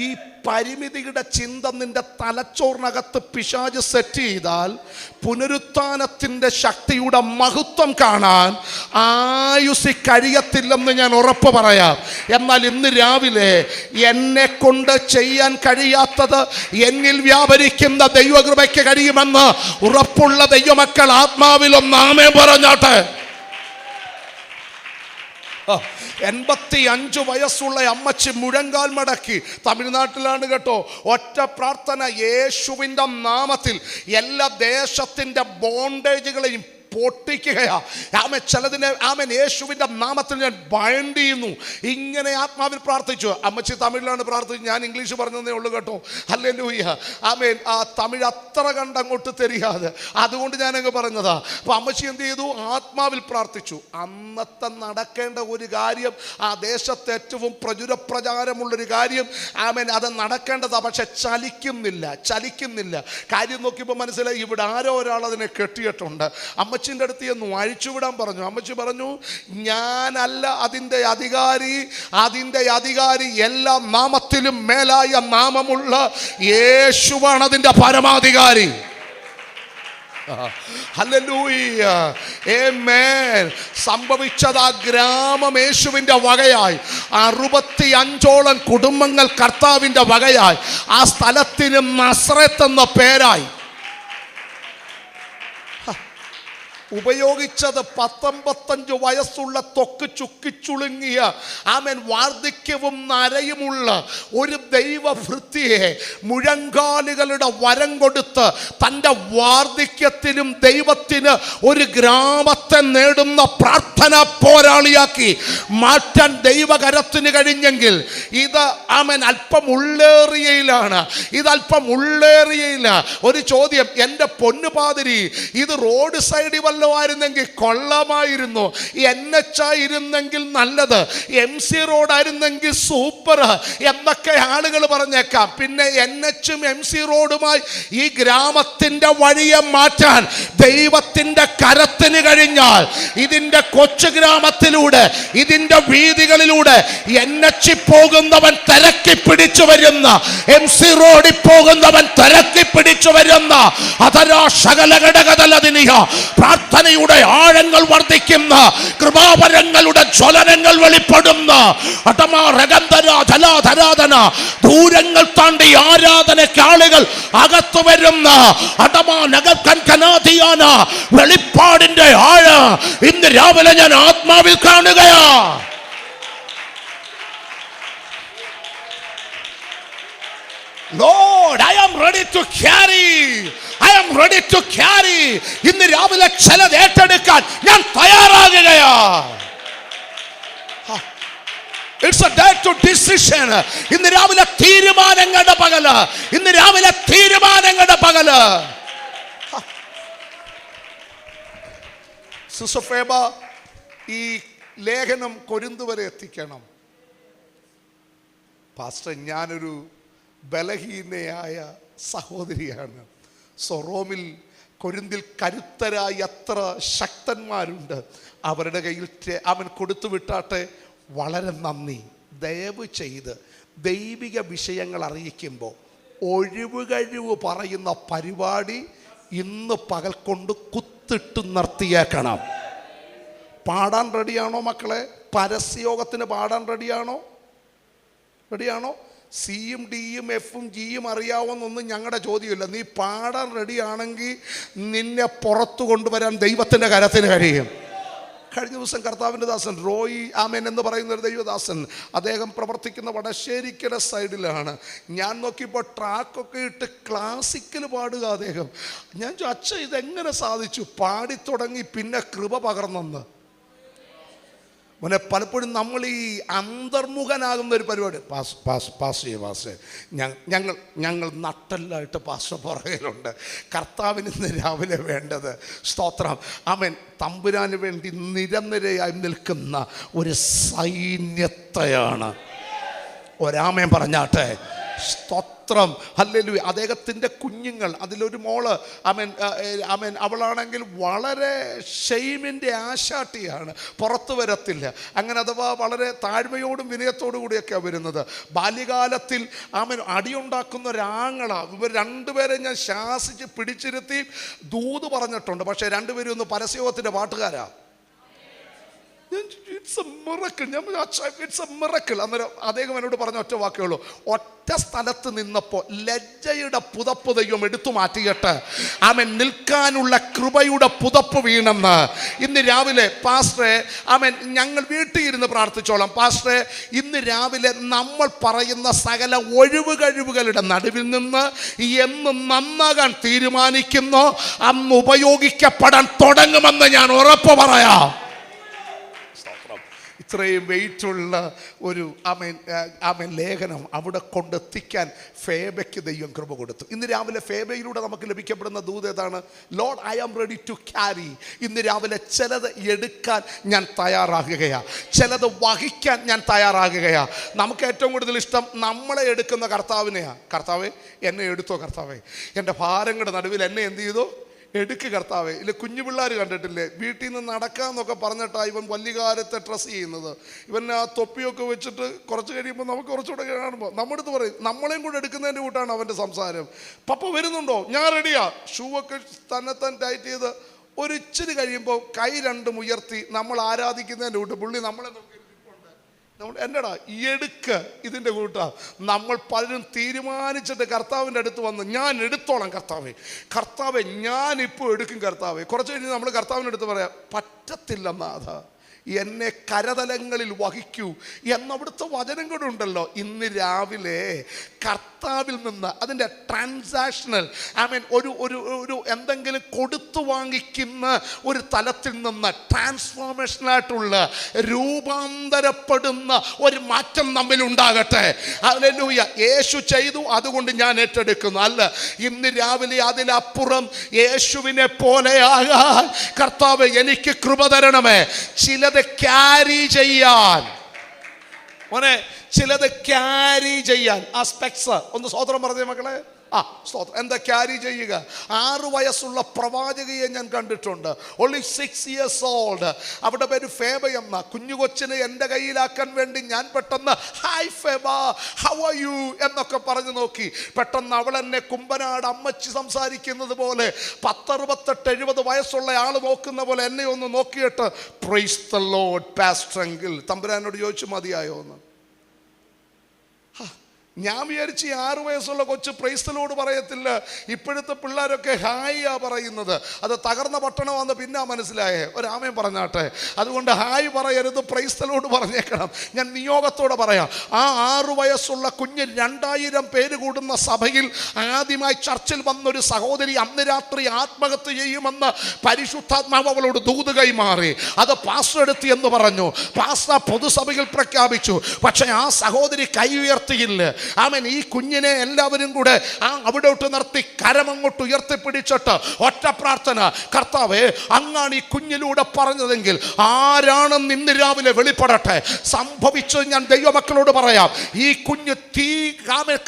ഈ പരിമിതിയുടെ ചിന്ത നിന്റെ തലച്ചോറിനകത്ത് പിശാച് സെറ്റ് ചെയ്താൽ പുനരുത്ഥാനത്തിൻ്റെ ശക്തിയുടെ മഹത്വം കാണാൻ ആയുസ്സിൽ കഴിയത്തില്ലെന്ന് ഞാൻ ഉറപ്പ് പറയാം. എന്നാൽ ഇന്ന് രാവിലെ എന്നെ കൊണ്ട് ചെയ്യാൻ കഴിയാത്തത് എന്നിൽ വ്യാപരിക്കുന്ന ദൈവകൃപയ്ക്ക് കഴിയുമെന്ന് ഉറപ്പുള്ള ദൈവമക്കൾ ആത്മാവിലൊന്ന് ആമേൻ പറഞ്ഞാട്ടെ. 85 വയസ്സുള്ള അമ്മച്ചി മുഴങ്കാൽ മടക്കി, തമിഴ്നാട്ടിലാണ് കേട്ടോ, ഒറ്റ പ്രാർത്ഥന, യേശുവിൻ്റെ നാമത്തിൽ എല്ലാ ദേശത്തിൻ്റെ ബോണ്ടേജുകളെയും പൊട്ടിക്കുകയാ. ചിലതിനെ യേശുവിൻ്റെ നാമത്തിൽ ഞാൻ ബൈൻഡ് ചെയ്യുന്നു. ഇങ്ങനെ ആത്മാവിൽ പ്രാർത്ഥിച്ചു. അമ്മച്ചി തമിഴിലാണ് പ്രാർത്ഥിച്ചു, ഞാൻ ഇംഗ്ലീഷ് പറഞ്ഞതേ ഉള്ളൂ കേട്ടോ. ഹല്ലേലൂയ. തമിഴ് അത്ര കണ്ടങ്ങോട്ട് തെരിയാതെ, അതുകൊണ്ട് ഞാനങ്ങ് പറഞ്ഞതാ. അപ്പോൾ അമ്മച്ചി എന്ത് ചെയ്തു? ആത്മാവിൽ പ്രാർത്ഥിച്ചു. അന്നത്തെ നടക്കേണ്ട ഒരു കാര്യം, ആ ദേശത്ത് ഏറ്റവും പ്രചാരമുള്ളൊരു കാര്യം, അത് നടക്കേണ്ടതാ. പക്ഷെ ചലിക്കുന്നില്ല. കാര്യം നോക്കിയപ്പോൾ മനസ്സിലായി, ഇവിടെ ആരോ ഒരാൾ അതിനെ കെട്ടിയിട്ടുണ്ട്. അമ്മച്ചിൻ്റെ അടുത്ത് ചെന്നു, അഴിച്ചുവിടാൻ പറഞ്ഞു. അമ്മച്ചി പറഞ്ഞു, ഞാനല്ല അതിൻ്റെ അധികാരി എല്ലാ നാമത്തിലും മേലായ നാമമുള്ള യേശുവാണ് അതിൻ്റെ പരമാധികാരി. ഹല്ലേലൂയ, ആമേൻ. സംഭവിച്ചത് ആ ഗ്രാമം യേശുവിൻ്റെ വകയായി. 65ഓളം കുടുംബങ്ങൾ കർത്താവിൻ്റെ വകയായി. ആ സ്ഥലത്തിന് നസ്രത്ത് എന്ന പേരായി. ഉപയോഗിച്ചത് 19 വയസ്സുള്ള ത്വക്ക് ചുക്കിച്ചുളുങ്ങിയ വാർദ്ധക്യവും നരയുമുള്ള ഒരു ദൈവഭൃത്യയെ മുഴങ്കാലുകളുടെ വരം കൊടുത്ത് തൻ്റെ വാർദ്ധക്യത്തിലും ദൈവത്തിന് ഒരു ഗ്രാമത്തെ നേടുന്ന പ്രാർത്ഥന പോരാളിയാക്കി മാറ്റാൻ ദൈവകരത്തിന് കഴിഞ്ഞെങ്കിൽ ഇത് അല്പം ഉള്ളേറിയയിലാണ്. ഒരു ചോദ്യം, എൻ്റെ പൊന്നുപാതിരി, ഇത് റോഡ് സൈഡിൽ ആയിരുന്നെങ്കിൽ കൊള്ളമായിരുന്നു, NH ആയിരുന്നെങ്കിൽ നല്ലത്, MC റോഡായിരുന്നെങ്കിൽ സൂപ്പർ എന്നൊക്കെ ആളുകൾ പറഞ്ഞേക്കാം. പിന്നെ NHഉം MC റോഡുമായി ഈ ഗ്രാമത്തിന്റെ വഴിയെ മാറ്റാൻ ദൈവത്തിന്റെ കരത്തിന് കഴിഞ്ഞാൽ, ഇതിന്റെ കൊച്ചു ഗ്രാമത്തിലൂടെ, ഇതിന്റെ വീതികളിലൂടെ NH പോകുന്നവൻ തിരക്കി പിടിച്ചു വരുന്ന, MC റോഡിൽ പോകുന്നവൻ തിരക്കി പിടിച്ചു വരുന്ന അതരാ സകല ഘടകതലതിനിയ പ്രാർത്ഥനയുടെ ആഴങ്ങൾ വർദ്ധിക്കുന്ന, കൃപാവരങ്ങളുടെ ജ്വലനങ്ങൾ വെളിപ്പെടുന്ന, ദൂരങ്ങൾ താണ്ടി ആരാധനയ്ക്ക് ആളുകൾ അകത്തു വരുന്ന വെളിപ്പാടിന്റെ ആഴ ഇന്ന് രാവിലെ ഞാൻ ആത്മാവിൽ കാണുകയാ. Lord, I am ready to carry. ഇന്ന് രാവിലെ ചിലത് ഏറ്റെടുക്കാൻ ഞാൻ തയ്യാറാകുകയാ. It's a day to decision. ഇന്ന് രാവിലെ തീരുമാനങ്ങളുടെ പകല്. സിസോഫേബ ഈ ലേഖനം കൊരിന്ത് വരെ എത്തിക്കണം. പാസ്റ്റർ, ഞാനൊരു ബലഹീനയായ സഹോദരിയാണ്. റോമിൽ, കൊരിന്തിൽ കരുത്തരായ എത്ര ശക്തന്മാരുണ്ട്. അവരുടെ കയ്യിൽ അവൻ കൊടുത്തു വിട്ടാട്ടെ. വളരെ നന്ദി. ദയവ് ചെയ്ത് ദൈവിക വിഷയങ്ങൾ അറിയിക്കുമ്പോൾ ഒഴിവുകഴിവ് പറയുന്ന പരിപാടി ഇന്ന് പകൽ കൊണ്ട് കുത്തിട്ട് നിർത്തിയേക്കണം. പാടാൻ റെഡിയാണോ മക്കളെ? പരസ്യോഗത്തിന് പാടാൻ റെഡിയാണോ? സിയും ഡിയും എഫും ജിയും അറിയാവുന്നൊന്നും ഞങ്ങളുടെ ചോദ്യമില്ല. നീ പാടാൻ റെഡിയാണെങ്കിൽ നിന്നെ പുറത്തു കൊണ്ടുവരാൻ ദൈവത്തിൻ്റെ കരത്തിന് കഴിയും. കഴിഞ്ഞ ദിവസം കർത്താവിൻ്റെ ദാസൻ റോയി ആമേൻ എന്ന് പറയുന്ന ഒരു ദൈവദാസൻ, അദ്ദേഹം പ്രവർത്തിക്കുന്ന വടശ്ശേരിക്കര സൈഡിലാണ്. ഞാൻ നോക്കിയപ്പോൾ ട്രാക്കൊക്കെ ഇട്ട് ക്ലാസിക്കൽ പാടുക അദ്ദേഹം. ഞാൻ ചോദിച്ചു, അച്ഛ ഇതെങ്ങനെ സാധിച്ചു? പാടിത്തുടങ്ങി പിന്നെ കൃപ പകർന്നെന്ന്. മോനെ, പലപ്പോഴും നമ്മൾ ഈ അന്തർമുഖനാകുന്ന ഒരു പരിപാടി, പാസ് ഞങ്ങൾ നട്ടെല്ലായിട്ട് പാസ് പുറകിലുണ്ട്. കർത്താവിന് ഇന്ന് രാവിലെ വേണ്ടത്, സ്തോത്രം, ആമേൻ, തമ്പുരാന് വേണ്ടി നിരനിരയായി നിൽക്കുന്ന ഒരു സൈന്യത്തെയാണ്. ഒരാമേൻ പറഞ്ഞാട്ടെ, സ്തോത്രം, ഹല്ലേലൂയ. അദ്ദേഹത്തിൻ്റെ കുഞ്ഞുങ്ങൾ, അതിലൊരു മോള് ആമേൻ അവളാണെങ്കിൽ വളരെ ഷെയ്മിൻ്റെ ആശാട്ടിയാണ്, പുറത്തു വരത്തില്ല. അങ്ങനെ അഥവാ വളരെ താഴ്മയോടും വിനയത്തോടു കൂടിയൊക്കെയാണ് വരുന്നത്. ബാല്യകാലത്തിൽ ആമേൻ അടിയുണ്ടാക്കുന്ന ഒരാങ്ങള, ഇവർ രണ്ടുപേരെ ഞാൻ ശാസിച്ച് പിടിച്ചിരുത്തി ദൂത് പറഞ്ഞിട്ടുണ്ട്. പക്ഷേ രണ്ടുപേരും ഒന്ന് പരസ്യത്തിൻ്റെ പാട്ടുകാരാ. It's a miracle. It's a miracle. അന്നേരം അദ്ദേഹം എന്നോട് പറഞ്ഞ ഒറ്റ വാക്കേ ഉള്ളൂ, ഒറ്റ സ്ഥലത്ത് നിന്നപ്പോൾ ലജ്ജയുടെ പുതപ്പ് ദൈവം എടുത്തു മാറ്റിയിട്ട് ആമേൻ നിൽക്കാനുള്ള കൃപയുടെ പുതപ്പ് വീണെന്ന്. ഇന്ന് രാവിലെ പാസ്റ്ററെ, ആമേൻ, ഞങ്ങൾ വീട്ടിൽ ഇരുന്ന് പ്രാർത്ഥിച്ചോളാം. പാസ്റ്ററെ, ഇന്ന് രാവിലെ നമ്മൾ പറയുന്ന സകല ഒഴിവ് കഴിവുകളുടെ നടുവിൽ നിന്ന് എന്ന് നന്നാകാൻ തീരുമാനിക്കുന്നോ അന്ന് ഉപയോഗിക്കപ്പെടാൻ തുടങ്ങുമെന്ന് ഞാൻ ഉറപ്പ് പറയാം. ഇത്രയും വെയിറ്റുള്ള ഒരു ആമേൻ ലേഖനം അവിടെ കൊണ്ടെത്തിക്കാൻ ഫേബയ്ക്ക് ദൈവം കൃപ കൊടുത്തു. ഇന്ന് രാവിലെ ഫേബയിലൂടെ നമുക്ക് ലഭിക്കപ്പെടുന്ന ദൂത് ഏതാണ്? Lord, I am ready to carry. ഇന്ന് രാവിലെ ചിലത് എടുക്കാൻ ഞാൻ തയ്യാറാകുകയാണ്, ചിലത് വഹിക്കാൻ ഞാൻ തയ്യാറാകുകയാണ്. നമുക്ക് ഏറ്റവും കൂടുതൽ ഇഷ്ടം നമ്മളെ എടുക്കുന്ന കർത്താവിനെയാണ്. കർത്താവേ, എന്നെ എടുത്തോ കർത്താവേ, എൻ്റെ ഭാരങ്ങളുടെ നടുവിൽ എന്നെ എന്ത് ചെയ്തോ, എടുക്ക് കർത്താവേ. ഇല്ല, കുഞ്ഞു പിള്ളേർ കണ്ടിട്ടില്ലേ, വീട്ടിൽ നിന്ന് നടക്കാമെന്നൊക്കെ പറഞ്ഞിട്ടാണ് ഇവൻ വല്യകാലത്തെ ഡ്രസ്സ് ചെയ്യുന്നത്. ഇവൻ ആ തൊപ്പിയൊക്കെ വെച്ചിട്ട് കുറച്ച് കഴിയുമ്പോൾ നമുക്ക് കുറച്ചുകൂടെ കാണുമ്പോൾ നമ്മുടെ അടുത്ത് പറയും, നമ്മളെയും കൂടെ എടുക്കുന്നതിൻ്റെ കൂട്ടാണ് അവൻ്റെ സംസാരം. പപ്പ വരുന്നുണ്ടോ? ഞാൻ റെഡിയാ. ഷൂ ഒക്കെ തന്നെത്താൻ ടൈറ്റ് ചെയ്ത് ഒരു ഇച്ചിരി കഴിയുമ്പോൾ കൈ രണ്ടും ഉയർത്തി നമ്മൾ ആരാധിക്കുന്നതിൻ്റെ കൂട്ട് പുള്ളി നമ്മളെ നോക്കി, എന്നടാ എടുക്ക് ഇതിൻ്റെ കൂട്ടാ. നമ്മൾ പലരും തീരുമാനിച്ചിട്ട് കർത്താവിൻ്റെ അടുത്ത് വന്ന് ഞാൻ എടുത്തോളാം കർത്താവേ, കർത്താവേ ഞാനിപ്പോൾ എടുക്കും കർത്താവേ. കുറച്ച് കഴിഞ്ഞ് നമ്മൾ കർത്താവിൻ്റെ അടുത്ത് പറയാം, പറ്റത്തില്ലെന്നാഥ, എന്നെ കരതലങ്ങളിൽ വഹിക്കൂ എന്നവിടുത്തെ വചനം കൂടെ ഉണ്ടല്ലോ. ഇന്ന് രാവിലെ കർത്താവിൽ നിന്ന് അതിൻ്റെ ട്രാൻസാക്ഷണൽ ഒരു എന്തെങ്കിലും കൊടുത്തു വാങ്ങിക്കുന്ന ഒരു തലത്തിൽ നിന്ന് ട്രാൻസ്ഫോർമേഷനായിട്ടുള്ള രൂപാന്തരപ്പെടുന്ന ഒരു മാറ്റം നമ്മിലുണ്ടാകട്ടെ. ഹല്ലേലൂയ. യേശു ചെയ്തു, അതുകൊണ്ട് ഞാൻ ഏറ്റെടുക്കുന്നു. അല്ല, ഇന്ന് രാവിലെ അതിലപ്പുറം യേശുവിനെ പോലെയാകാൻ കർത്താവ് എനിക്ക് കൃപ തരണമേ. ചിലത് ക്യാരി ചെയ്യാൻ, മോനെ, ചിലത് ക്യാരി ചെയ്യാൻ. ആ സ്പെക്സ് ഒന്ന് സ്വതന്ത്രം പറഞ്ഞേ മക്കളെ. സ്തോത്രം. എന്താ ക്യാരി ചെയ്യുക? 6 വയസ്സുള്ള പ്രവാചകയെ ഞാൻ കണ്ടിട്ടുണ്ട്. Only 6 years old. അവിടെ പേര് ഫേബ എന്ന കുഞ്ഞു കൊച്ചിനെ എൻ്റെ കയ്യിലാക്കാൻ വേണ്ടി ഞാൻ പെട്ടെന്ന് hi Feba, how are you എന്നൊക്കെ പറഞ്ഞു നോക്കി. പെട്ടെന്ന് അവൾ എന്നെ കുമ്പനാട് അമ്മച്ചി സംസാരിക്കുന്നത് പോലെ 10, 68, 70 വയസ്സുള്ള ആൾ നോക്കുന്ന പോലെ എന്നെ ഒന്ന് നോക്കിയിട്ട് praise the Lord pastor uncle. തമ്പുരാനോട് ചോദിച്ചു, മതിയായോ എന്ന്. ഞാൻ വിചാരിച്ച് 6 വയസ്സുള്ള കൊച്ച് പ്രൈസ് ദി ലോർഡ് പറയത്തില്ല. ഇപ്പോഴത്തെ പിള്ളേരൊക്കെ ഹായിയാ പറയുന്നത്. അത് തകർന്ന പട്ടണമാണെന്ന് പിന്നെ മനസ്സിലായേ. ഒരാമയും പറഞ്ഞാട്ടെ. അതുകൊണ്ട് ഹായ് പറയരുത്, പ്രൈസ് ദി ലോർഡ് പറഞ്ഞേക്കണം. ഞാൻ നിയോഗത്തോടെ പറയാം. ആ 6 വയസ്സുള്ള കുഞ്ഞ് 2000 പേര് കൂടുന്ന സഭയിൽ ആദ്യമായി ചർച്ചിൽ വന്നൊരു സഹോദരി അന്ന് രാത്രി ആത്മഹത്യ ചെയ്യുമെന്ന് പരിശുദ്ധാത്മാവ് അവളോട് ദൂത് കൈമാറി. അത് പാസ്റ്റർ എടുത്തി എന്ന് പറഞ്ഞു. പാസ്റ്റർ പൊതുസഭയിൽ പ്രഖ്യാപിച്ചു. പക്ഷെ ആ സഹോദരി കൈ ഉയർത്തിയില്ല. ആമേൻ. ഈ കുഞ്ഞിനെ എല്ലാവരും കൂടെ അവിടോട്ട് നിർത്തി കരമങ്ങോട്ട് ഉയർത്തിപ്പിടിച്ചിട്ട് ഒറ്റ പ്രാർത്ഥന, കർത്താവേ, അങ്ങാണ് ഈ കുഞ്ഞിലൂടെ പറഞ്ഞതെങ്കിൽ ആരാണെന്ന് ഇന്ന് രാവിലെ വെളിപ്പെടട്ടെ. സംഭവിച്ചത് ഞാൻ ദൈവമക്കളോട് പറയാം. ഈ കുഞ്ഞ് തീ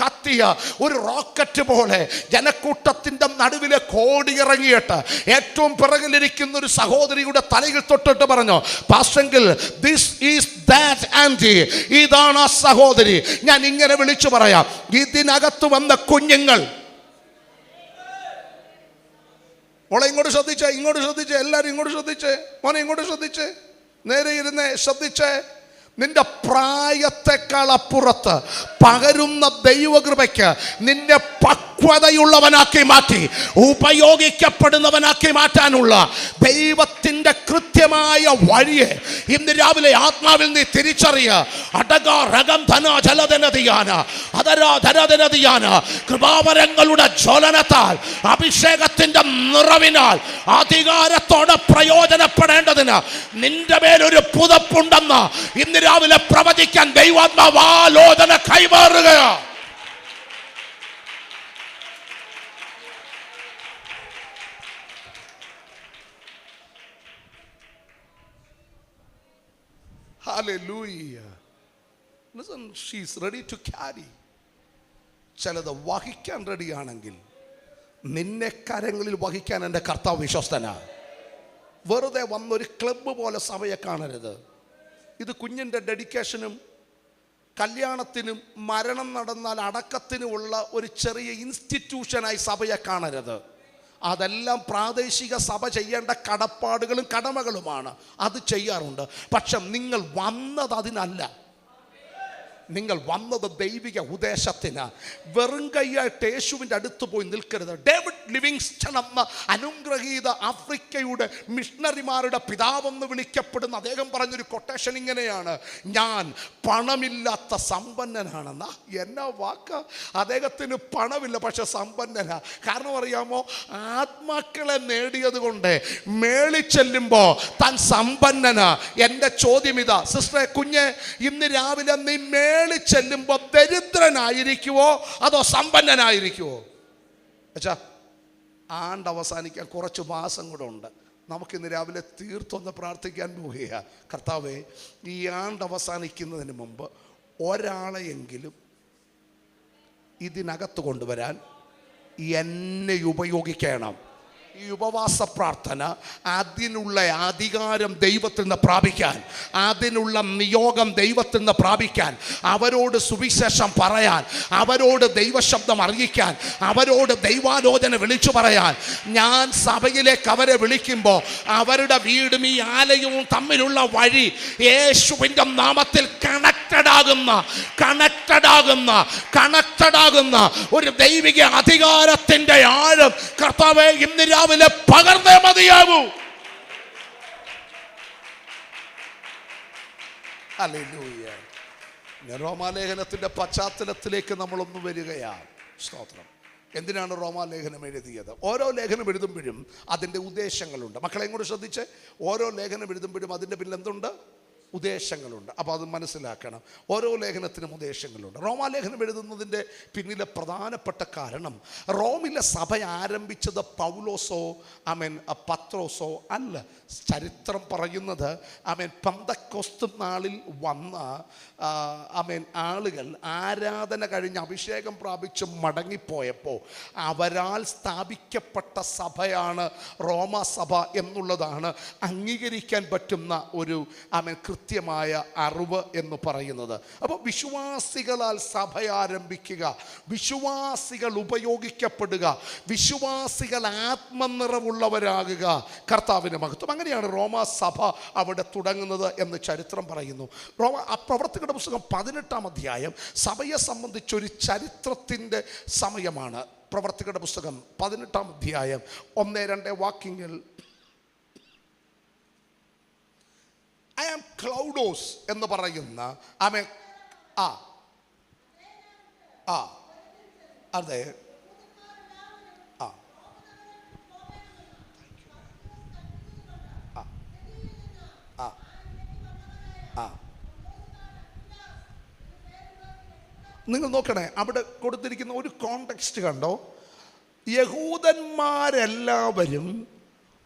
കത്തിയ ഒരു റോക്കറ്റ് പോലെ ജനക്കൂട്ടത്തിൻ്റെ നടുവിലെ കോടിയിറങ്ങിയിട്ട് ഏറ്റവും പിറകിലിരിക്കുന്ന ഒരു സഹോദരിയുടെ തലയിൽ തൊട്ടിട്ട് പറഞ്ഞു, pastor, this is that aunty. ഇതാണ് ആ സഹോദരി. ഞാൻ ഇങ്ങനെ വിളിച്ചു പറയാം, ഇതിനകത്ത് വന്ന കുഞ്ഞുങ്ങൾ. മോളെ ഇങ്ങോട്ട് ശ്രദ്ധിച്ചേ, ഇങ്ങോട്ട് ശ്രദ്ധിച്ചേ, എല്ലാവരും ഇങ്ങോട്ട് ശ്രദ്ധിച്ചേ. മോനെ ഇങ്ങോട്ട് ശ്രദ്ധിച്ചേ, നേരെ ഇരുന്നേ, ശ്രദ്ധിച്ചേ. നിന്റെ പ്രായത്തെക്കാൾ അപ്പുറത്ത് പകരുന്ന ദൈവകൃപയ്ക്ക് നിന്നെ പക്വതയുള്ളവനാക്കി മാറ്റി ഉപയോഗിക്കപ്പെടുന്നവനാക്കി മാറ്റാനുള്ള ദൈവത്തിൻ്റെ കൃത്യമായ വഴിയെ ഇന്ന് രാവിലെ ആത്മാവിൽ നീ തിരിച്ചറിയ. കൃപാവരങ്ങളുടെ ജ്വലനത്താൽ അഭിഷേകത്തിന്റെ നിറവിനാൽ അധികാരത്തോടെ പ്രയോജനപ്പെടേണ്ടതിന് നിന്റെ മേലൊരു പുതപ്പുണ്ടെന്ന് ഇന്ന് രാവിലെ പ്രവചിക്കാൻ ദൈവാത്മാവ് ആലോചന കൈമാറുകയാണ്. Hallelujah. Listen, she is ready to carry. ചിലത് വഹിക്കാൻ റെഡിയാണെങ്കിൽ നിന്നെ കരങ്ങളിൽ വഹിക്കാൻ എൻ്റെ കർത്താവ് വിശ്വസ്തനാണ്. വെറുതെ വന്നൊരു ക്ലബ്ബ് പോലെ സഭയെ കാണരുത്. ഇത് കുഞ്ഞിൻ്റെ ഡെഡിക്കേഷനും കല്യാണത്തിനും മരണം നടന്നാൽ അടക്കത്തിനുമുള്ള ഒരു ചെറിയ ഇൻസ്റ്റിറ്റ്യൂഷനായി സഭയെ കാണരുത്. അതെല്ലാം പ്രാദേശിക സഭ ചെയ്യേണ്ട കടപ്പാടുകളും കടമകളുമാണ്. അത് ചെയ്യാറുണ്ട്. പക്ഷെ നിങ്ങൾ വന്നത് അതിനല്ല. നിങ്ങൾ വന്നത് ദൈവിക ഉദ്ദേശത്തിന്. വെറും കൈയായിട്ട് യേശുവിൻ്റെ അടുത്ത് പോയി നിൽക്കരുത്. ഡേവിഡ് ലിവിങ്സ്റ്റൺ എന്ന അനുഗ്രഹീത ആഫ്രിക്കയുടെ മിഷണറിമാരുടെ പിതാവെന്ന് വിളിക്കപ്പെടുന്ന അദ്ദേഹം പറഞ്ഞൊരു കൊട്ടേഷൻ ഇങ്ങനെയാണ്: ഞാൻ പണമില്ലാത്ത സമ്പന്നനാണെന്ന. എന്നാ വാക്ക! അദ്ദേഹത്തിന് പണമില്ല, പക്ഷെ സമ്പന്നനാ. കാരണം അറിയാമോ? ആത്മാക്കളെ നേടിയത് കൊണ്ട് മേളിച്ചെല്ലുമ്പോൾ താൻ സമ്പന്നനാ. എൻ്റെ ചോദ്യം ഇതാ, സിസ്റ്ററെ കുഞ്ഞെ, ഇന്ന് രാവിലെ നീ മേളി ചെല്ലുമ്പോൾ ദരിദ്രനായിരിക്കുവോ അതോ സമ്പന്നനായിരിക്കുവോ? അച്ഛാ, ആണ്ട് അവസാനിക്കാൻ കുറച്ച് മാസം കൂടെ ഉണ്ട്. നമുക്കിന്ന് രാവിലെ തീർത്തൊന്ന് പ്രാർത്ഥിക്കാൻ പോവുക. കർത്താവേ, ഈ ആണ്ട് അവസാനിക്കുന്നതിന് മുമ്പ് ഒരാളെയെങ്കിലും ഇതിനകത്ത് കൊണ്ടുവരാൻ എന്നെ ഉപയോഗിക്കണം. ഈ ഉപവാസ പ്രാർത്ഥന അതിനുള്ള അധികാരം ദൈവത്തിൽ നിന്ന് പ്രാപിക്കാൻ, അതിനുള്ള നിയോഗം ദൈവത്തിൽ നിന്ന് പ്രാപിക്കാൻ, അവരോട് സുവിശേഷം പറയാൻ, അവരോട് ദൈവശബ്ദം അറിയിക്കാൻ, അവരോട് ദൈവാലോചന വിളിച്ചു പറയാൻ. ഞാൻ സഭയിലേക്ക് അവരെ വിളിക്കുമ്പോൾ അവരുടെ വീടും ഈ ആലയവും തമ്മിലുള്ള വഴി യേശുവിൻ്റെ നാമത്തിൽ കണക്റ്റഡ് ആകുന്ന ഒരു ദൈവിക അധികാരത്തിൻ്റെ ആഴം കർത്താവേ ഇന്ന് രാവിലെ പകർന്നേ മതിയാവൂ. ഹല്ലേലൂയ. റോമാലേഖനത്തിന്റെ പശ്ചാത്തലത്തിലേക്ക് നമ്മളൊന്ന് വരികയാണ്. സ്തോത്രം. എന്തിനാണ് റോമാലേഖനം എഴുതിയത്? ഓരോ ലേഖനം എഴുതുമ്പോഴും അതിൻ്റെ ഉദ്ദേശങ്ങളുണ്ട്. മക്കളെ കൂടെ ശ്രദ്ധിച്ച്, ഓരോ ലേഖനം എഴുതുമ്പോഴും അതിൻ്റെ പിന്നിൽ എന്തുണ്ട്? ഉദ്ദേശങ്ങളുണ്ട്. അപ്പോൾ അത് മനസ്സിലാക്കണം. ഓരോ ലേഖനത്തിനും ഉദ്ദേശങ്ങളുണ്ട്. റോമാലേഖനം എഴുതുന്നതിൻ്റെ പിന്നിലെ പ്രധാനപ്പെട്ട കാരണം, റോമിലെ സഭ ആരംഭിച്ചത് പൗലോസോ പത്രോസോ അല്ല. ചരിത്രം പറയുന്നത് പെന്തക്കോസ്ത് നാളിൽ വന്ന ആളുകൾ ആരാധന കഴിഞ്ഞ് അഭിഷേകം പ്രാപിച്ച് മടങ്ങിപ്പോയപ്പോൾ അവരാൽ സ്ഥാപിക്കപ്പെട്ട സഭയാണ് റോമാസഭ എന്നുള്ളതാണ് അംഗീകരിക്കാൻ പറ്റുന്ന ഒരു കൃത്യമായ അറിവ് എന്ന് പറയുന്നത്. അപ്പോൾ വിശ്വാസികളാൽ സഭ ആരംഭിക്കുക, വിശ്വാസികൾ ഉപയോഗിക്കപ്പെടുക, വിശ്വാസികൾ ആത്മനിറവുള്ളവരാകുക. കർത്താവിൻ്റെ മഹത്വം. അങ്ങനെയാണ് റോമാ സഭ അവിടെ തുടങ്ങുന്നത് എന്ന് ചരിത്രം പറയുന്നു. പ്രവർത്തകരുടെ പുസ്തകം 18-ാം അധ്യായം സഭയെ സംബന്ധിച്ചൊരു ചരിത്രത്തിൻ്റെ സമയമാണ്. പ്രവർത്തകരുടെ പുസ്തകം 18-ാം അധ്യായം 1-2 വാക്യങ്ങൾ. I am Claudius എന്ന് പറയുന്ന അതെ നിങ്ങൾ നോക്കണേ, അവിടെ കൊടുത്തിരിക്കുന്ന ഒരു കോണ്ടെക്സ്റ്റ് കണ്ടോ? യഹൂദന്മാരെല്ലാവരും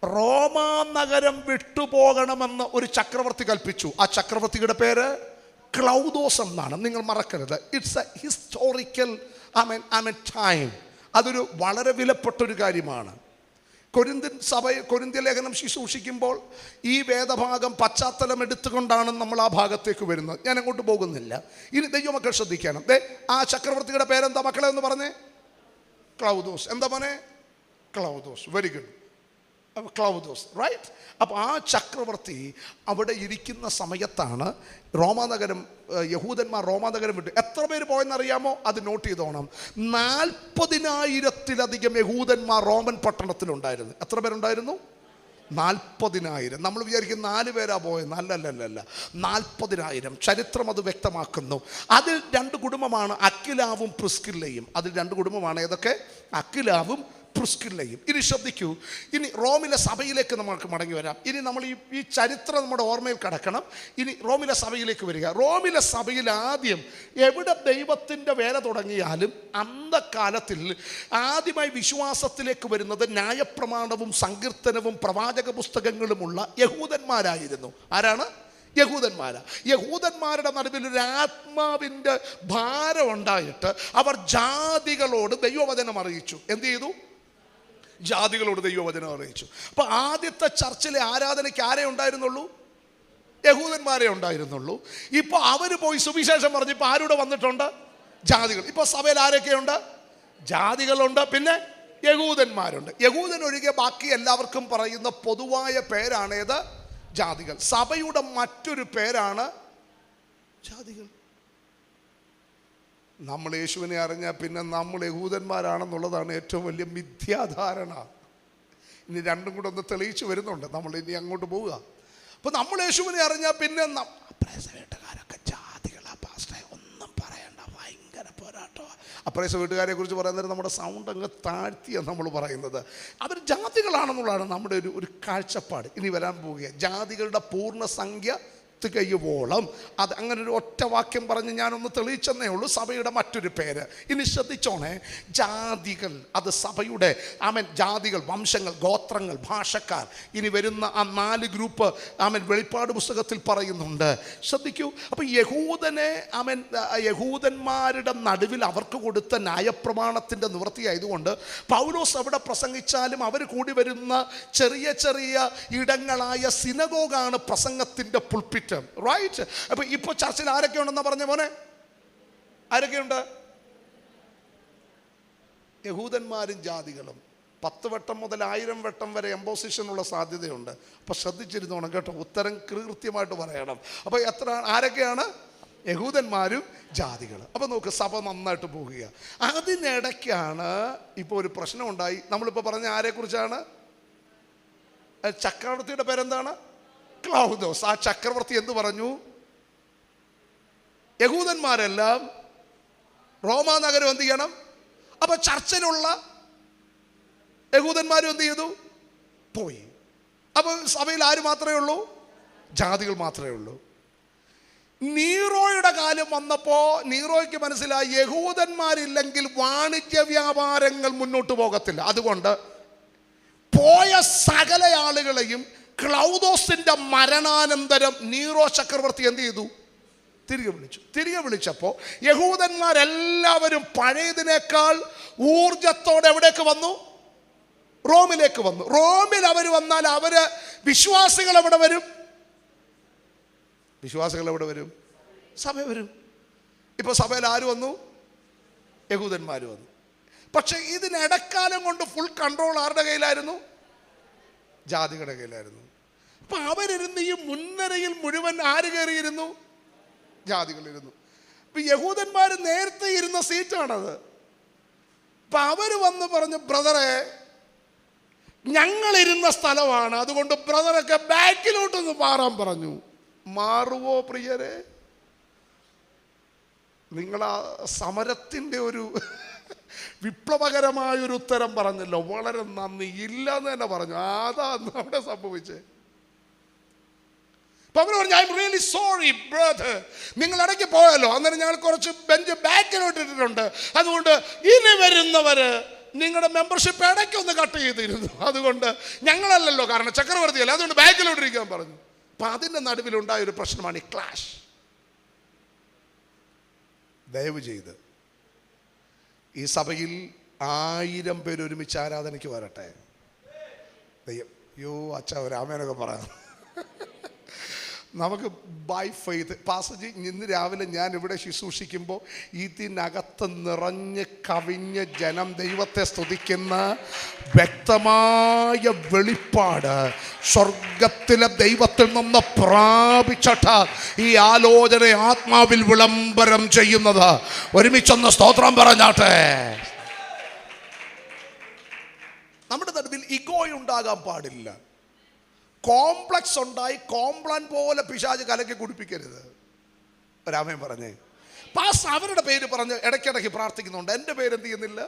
റോമാ നഗരം വിട്ടുപോകണമെന്ന് ഒരു ചക്രവർത്തി കൽപ്പിച്ചു. ആ ചക്രവർത്തിയുടെ പേര് ക്ലൗദോസ് എന്നാണ്. നിങ്ങൾ മറക്കരുത്. It's A historical time. അതൊരു വളരെ വിലപ്പെട്ടൊരു കാര്യമാണ്. കൊരിന്ത്യ ലേഖനം ശുശ്രൂഷിക്കുമ്പോൾ ഈ വേദഭാഗം പശ്ചാത്തലം എടുത്തുകൊണ്ടാണ് നമ്മൾ ആ ഭാഗത്തേക്ക് വരുന്നത്. ഞാൻ അങ്ങോട്ട് പോകുന്നില്ല. ഇനി ദൈവമക്കൾ ശ്രദ്ധിക്കണം. ആ ചക്രവർത്തിയുടെ പേരെന്താ മക്കളെ എന്ന് പറഞ്ഞേ? ക്ലൗദോസ്. എന്താ മോനെ? ക്ലൗദോസ്. Very good. ക്ലൗദോസ്, റൈറ്റ്? അപ്പോൾ ആ ചക്രവർത്തി അവിടെ ഇരിക്കുന്ന സമയത്താണ് റോമാനഗരം, യഹൂദന്മാർ റോമാനഗരം വിട്ടു. എത്ര പേര് പോയെന്നറിയാമോ? അത് നോട്ട് ചെയ്തോണം. 40,000-ലധികം യഹൂദന്മാർ റോമൻ പട്ടണത്തിലുണ്ടായിരുന്നു. എത്ര പേരുണ്ടായിരുന്നു? 40,000. നമ്മൾ വിചാരിക്കും 4 പേരാ പോയത്. അല്ലല്ലല്ല, 40,000. ചരിത്രം അത് വ്യക്തമാക്കുന്നു. അതിൽ 2 കുടുംബമാണ്, അക്വിലാവും പ്രിസ്കില്ലയും. അതിൽ 2 കുടുംബമാണ്. ഏതൊക്കെ? അക്വിലാവും പ്രിസ്കില്ലയും. ഇനി ശ്രദ്ധിക്കൂ, ഇനി റോമിലെ സഭയിലേക്ക് നമുക്ക് മടങ്ങി വരാം. ഇനി നമ്മൾ ഈ ചരിത്രം നമ്മുടെ ഓർമ്മയിൽ കിടക്കണം. ഇനി റോമിലെ സഭയിലേക്ക് വരിക. റോമിലെ സഭയിൽ ആദ്യം എവിടെ ദൈവത്തിൻ്റെ വേല തുടങ്ങിയാലും അന്തകാലത്തിൽ ആദ്യമായി വിശ്വാസത്തിലേക്ക് വരുന്നത് ന്യായപ്രമാണവും സങ്കീർത്തനവും പ്രവാചക പുസ്തകങ്ങളുമുള്ള യഹൂദന്മാരായിരുന്നു. ആരാണ്? യഹൂദന്മാരുടെ നടുവിൽ ഒരു ആത്മാവിൻ്റെ ഭാരം ഉണ്ടായിട്ട് അവർ ജാതികളോട് ദൈവവചനം അറിയിച്ചു. എന്ത് ചെയ്തു? ജാതികളോട് ദൈവവചനം അറിയിച്ചു. അപ്പൊ ആദ്യത്തെ ചർച്ചിലെ ആരാധനയ്ക്ക് ആരേ ഉണ്ടായിരുന്നുള്ളൂ? യഹൂദന്മാരെ ഉണ്ടായിരുന്നുള്ളൂ. ഇപ്പൊ അവര് പോയി സുവിശേഷം പറഞ്ഞ് ഇപ്പൊ ആരുടെ വന്നിട്ടുണ്ട്? ജാതികൾ. ഇപ്പൊ സഭയിൽ ആരൊക്കെയുണ്ട്? ജാതികളുണ്ട്, പിന്നെ യഹൂദന്മാരുണ്ട്. യഹൂദൻ ഒഴികെ ബാക്കി എല്ലാവർക്കും പറയുന്ന പൊതുവായ പേരാണേത്? ജാതികൾ. സഭയുടെ മറ്റൊരു പേരാണ് ജാതികൾ. നമ്മൾ യേശുവിനെ അറിഞ്ഞാൽ പിന്നെ നമ്മൾ യഹൂദന്മാരാണെന്നുള്ളതാണ് ഏറ്റവും വലിയ മിഥ്യാധാരണ. ഇനി രണ്ടും കൂടെ ഒന്ന് തെളിയിച്ചു വരുന്നുണ്ട്. നമ്മൾ ഇനി അങ്ങോട്ട് പോവുക. അപ്പോൾ നമ്മൾ യേശുവിനെ അറിഞ്ഞാൽ പിന്നെ വീട്ടുകാരൊക്കെ ജാതികളാ പാസ്റ്റേ, ഒന്നും പറയണ്ട, ഭയങ്കര പോരാട്ടോ. അപ്രേസ വീട്ടുകാരെ കുറിച്ച് പറയുന്നത് നമ്മുടെ സൗണ്ട് അങ്ങ് താഴ്ത്തിയാണ് നമ്മൾ പറയുന്നത്. അവർ ജാതികളാണെന്നുള്ളതാണ് നമ്മുടെ ഒരു കാഴ്ചപ്പാട്. ഇനി വരാൻ പോവുകയാണ്. ജാതികളുടെ പൂർണ്ണസംഖ്യ തികയുവോളം. അത് അങ്ങനെ ഒരു ഒറ്റ വാക്യം പറഞ്ഞ് ഞാനൊന്ന് തെളിയിച്ചെന്നേ ഉള്ളൂ. സഭയുടെ മറ്റൊരു പേര്. ഇനി ശ്രദ്ധിച്ചോണേ, ജാതികൾ. അത് സഭയുടെ ജാതികൾ, വംശങ്ങൾ, ഗോത്രങ്ങൾ, ഭാഷക്കാർ. ഇനി വരുന്ന ആ 4 ഗ്രൂപ്പ് വെളിപ്പാട് പുസ്തകത്തിൽ പറയുന്നുണ്ട്. ശ്രദ്ധിക്കൂ. അപ്പൊ യഹൂദന്മാരുടെ നടുവിൽ അവർക്ക് കൊടുത്ത ന്യായപ്രമാണത്തിന്റെ നിവൃത്തിയായതുകൊണ്ട് പൗലോസ് അവിടെ പ്രസംഗിച്ചാലും അവർ കൂടി വരുന്ന ചെറിയ ചെറിയ ഇടങ്ങളായ സിനഗോഗാണ് പ്രസംഗത്തിന്റെ പുൾപിറ്റ്. റൈറ്റ്? അപ്പൊ ഇപ്പൊ ചർച്ചിൽ ആരൊക്കെ ഉണ്ടെന്നാ പറഞ്ഞ മോനെ? ആരൊക്കെയുണ്ട്? യഹൂദന്മാരും ജാതികളും. 10 വട്ടം മുതൽ 1000 വട്ടം വരെ എംപോസിഷനുള്ള സാധ്യതയുണ്ട്. അപ്പൊ ശ്രദ്ധിച്ചിരുന്നോണം കേട്ടോ, ഉത്തരം കൃത്യമായിട്ട് പറയണം. അപ്പൊ ആരൊക്കെയാണ്? യഹൂദന്മാരും ജാതികളും. അപ്പൊ നോക്ക്, സഭ നന്നായിട്ട് പോകുക. അതിനിടയ്ക്കാണ് ഇപ്പൊ ഒരു പ്രശ്നം ഉണ്ടായി. നമ്മളിപ്പോ പറഞ്ഞ ആരെക്കുറിച്ചാണ്? ചക്രവർത്തിയുടെ പേരെന്താണ്? ക്ലൗദോസ്. ആ ചക്രവർത്തി എന്ത് പറഞ്ഞു? യഹൂദന്മാരെല്ലാം റോമാനഗരം എന്ത് ചെയ്യണം? അപ്പൊ ചർച്ചിലുള്ള യഹൂദന്മാരും എന്ത് ചെയ്തു? പോയി. അപ്പൊ സഭയിൽ ആര് മാത്രമേ ഉള്ളൂ? ജാതികൾ മാത്രമേ ഉള്ളൂ. നീറോയുടെ കാലം വന്നപ്പോ നീറോയ്ക്ക് മനസ്സിലായി യഹൂദന്മാരില്ലെങ്കിൽ വാണിജ്യ വ്യാപാരങ്ങൾ മുന്നോട്ട് പോകത്തില്ല. അതുകൊണ്ട് പോയ സകല ആളുകളെയും ക്ലൗദോസിന്റെ മരണാനന്തരം നീറോ ചക്രവർത്തി എന്ത് ചെയ്തു? തിരികെ വിളിച്ചപ്പോൾ യഹൂദന്മാരെല്ലാവരും പഴയതിനേക്കാൾ ഊർജത്തോടെ എവിടേക്ക് വന്നു? റോമിലേക്ക് വന്നു. റോമിൽ അവർ വന്നാൽ അവര് വിശ്വാസികൾ എവിടെ വരും? സഭ വരും. ഇപ്പൊ സഭയിൽ ആര് വന്നു? യഹൂദന്മാർ വന്നു. പക്ഷെ ഇതിനിടക്കാലം കൊണ്ട് ഫുൾ കൺട്രോൾ ആരുടെ കയ്യിലായിരുന്നു? ജാതികളുടെ കയ്യിലായിരുന്നു. അപ്പൊ അവരിരുന്ന് ഈ മുൻനിരയിൽ മുഴുവൻ ആര് കയറിയിരുന്നു? ജാതികളിരുന്നു. ഇപ്പൊ യഹൂദന്മാർ നേരത്തെ ഇരുന്ന സീറ്റാണത്. അപ്പൊ അവര് വന്ന് പറഞ്ഞു, ബ്രദറെ ഞങ്ങളിരുന്ന സ്ഥലമാണ്, അതുകൊണ്ട് ബ്രദറൊക്കെ ബാക്കിലോട്ടൊന്ന് മാറാൻ പറഞ്ഞു. മാറുവോ പ്രിയരെ? നിങ്ങൾ ആ സമരത്തിൻ്റെ ഒരു വിപ്ലവകരമായൊരു ഉത്തരം പറഞ്ഞല്ലോ. വളരെ നന്ദി. ഇല്ല എന്ന് തന്നെ പറഞ്ഞു. അതാ അവിടെ സംഭവിച്ചേ. I'm really sorry brother, നിങ്ങൾ ഇടയ്ക്ക് പോയല്ലോ, അന്നേരം ഞങ്ങൾ കുറച്ച് ബെഞ്ച് ബാക്കിലോട്ട് ഇട്ടിട്ടുണ്ട്, അതുകൊണ്ട് ഇനി വരുന്നവര് നിങ്ങളുടെ മെമ്പർഷിപ്പ് ഇടയ്ക്കൊന്ന് കട്ട് ചെയ്തിരുന്നു, അതുകൊണ്ട് ഞങ്ങളല്ലല്ലോ കാരണം ചക്രവർത്തിയല്ല, അതുകൊണ്ട് ബാക്കിലോട്ടിരിക്കാൻ പറഞ്ഞു. അപ്പം അതിൻ്റെ നടുവിലുണ്ടായൊരു പ്രശ്നമാണ് ഈ ക്ലാഷ്. ദയവ് ചെയ്ത് ഈ സഭയിൽ 1000 പേര് ഒരുമിച്ച് ആരാധനയ്ക്ക് വരട്ടെ. യോ അച്ഛ ഒരു ആമേനൊക്കെ പറയാം. നമുക്ക് ബൈ ഫെയ്ത്ത് പാസേജ് ഇന്ന് രാവിലെ ഞാൻ ഇവിടെ ശുശ്രൂഷിക്കുമ്പോൾ ഇതിനകത്ത് നിറഞ്ഞ് കവിഞ്ഞ് ജനം ദൈവത്തെ സ്തുതിക്കുന്ന വ്യക്തമായ വെളിപ്പാട് സ്വർഗത്തിലെ ദൈവത്തിൽ നിന്ന് പ്രാപിച്ചിട്ട് ഈ ആലോചന ആത്മാവിൽ വിളംബരം ചെയ്യുന്നത്. ഒരുമിച്ചൊന്ന് സ്തോത്രം പറഞ്ഞാട്ടെ. നമ്മുടെ നടുവിൽ ഇഗോയുണ്ടാകാൻ പാടില്ല. കോംപ്ലക്സ് ഉണ്ടായി കോംപ്ലാൻ പോലെ പിശാച് കലക്കി കുടിപ്പിക്കരുത്. ഒരാമയും പറഞ്ഞേ. പാസ് അവരുടെ പേര് പറഞ്ഞ് ഇടയ്ക്കിടയ്ക്ക് പ്രാർത്ഥിക്കുന്നുണ്ട്, എൻ്റെ പേര് എന്ത് ചെയ്യുന്നില്ല,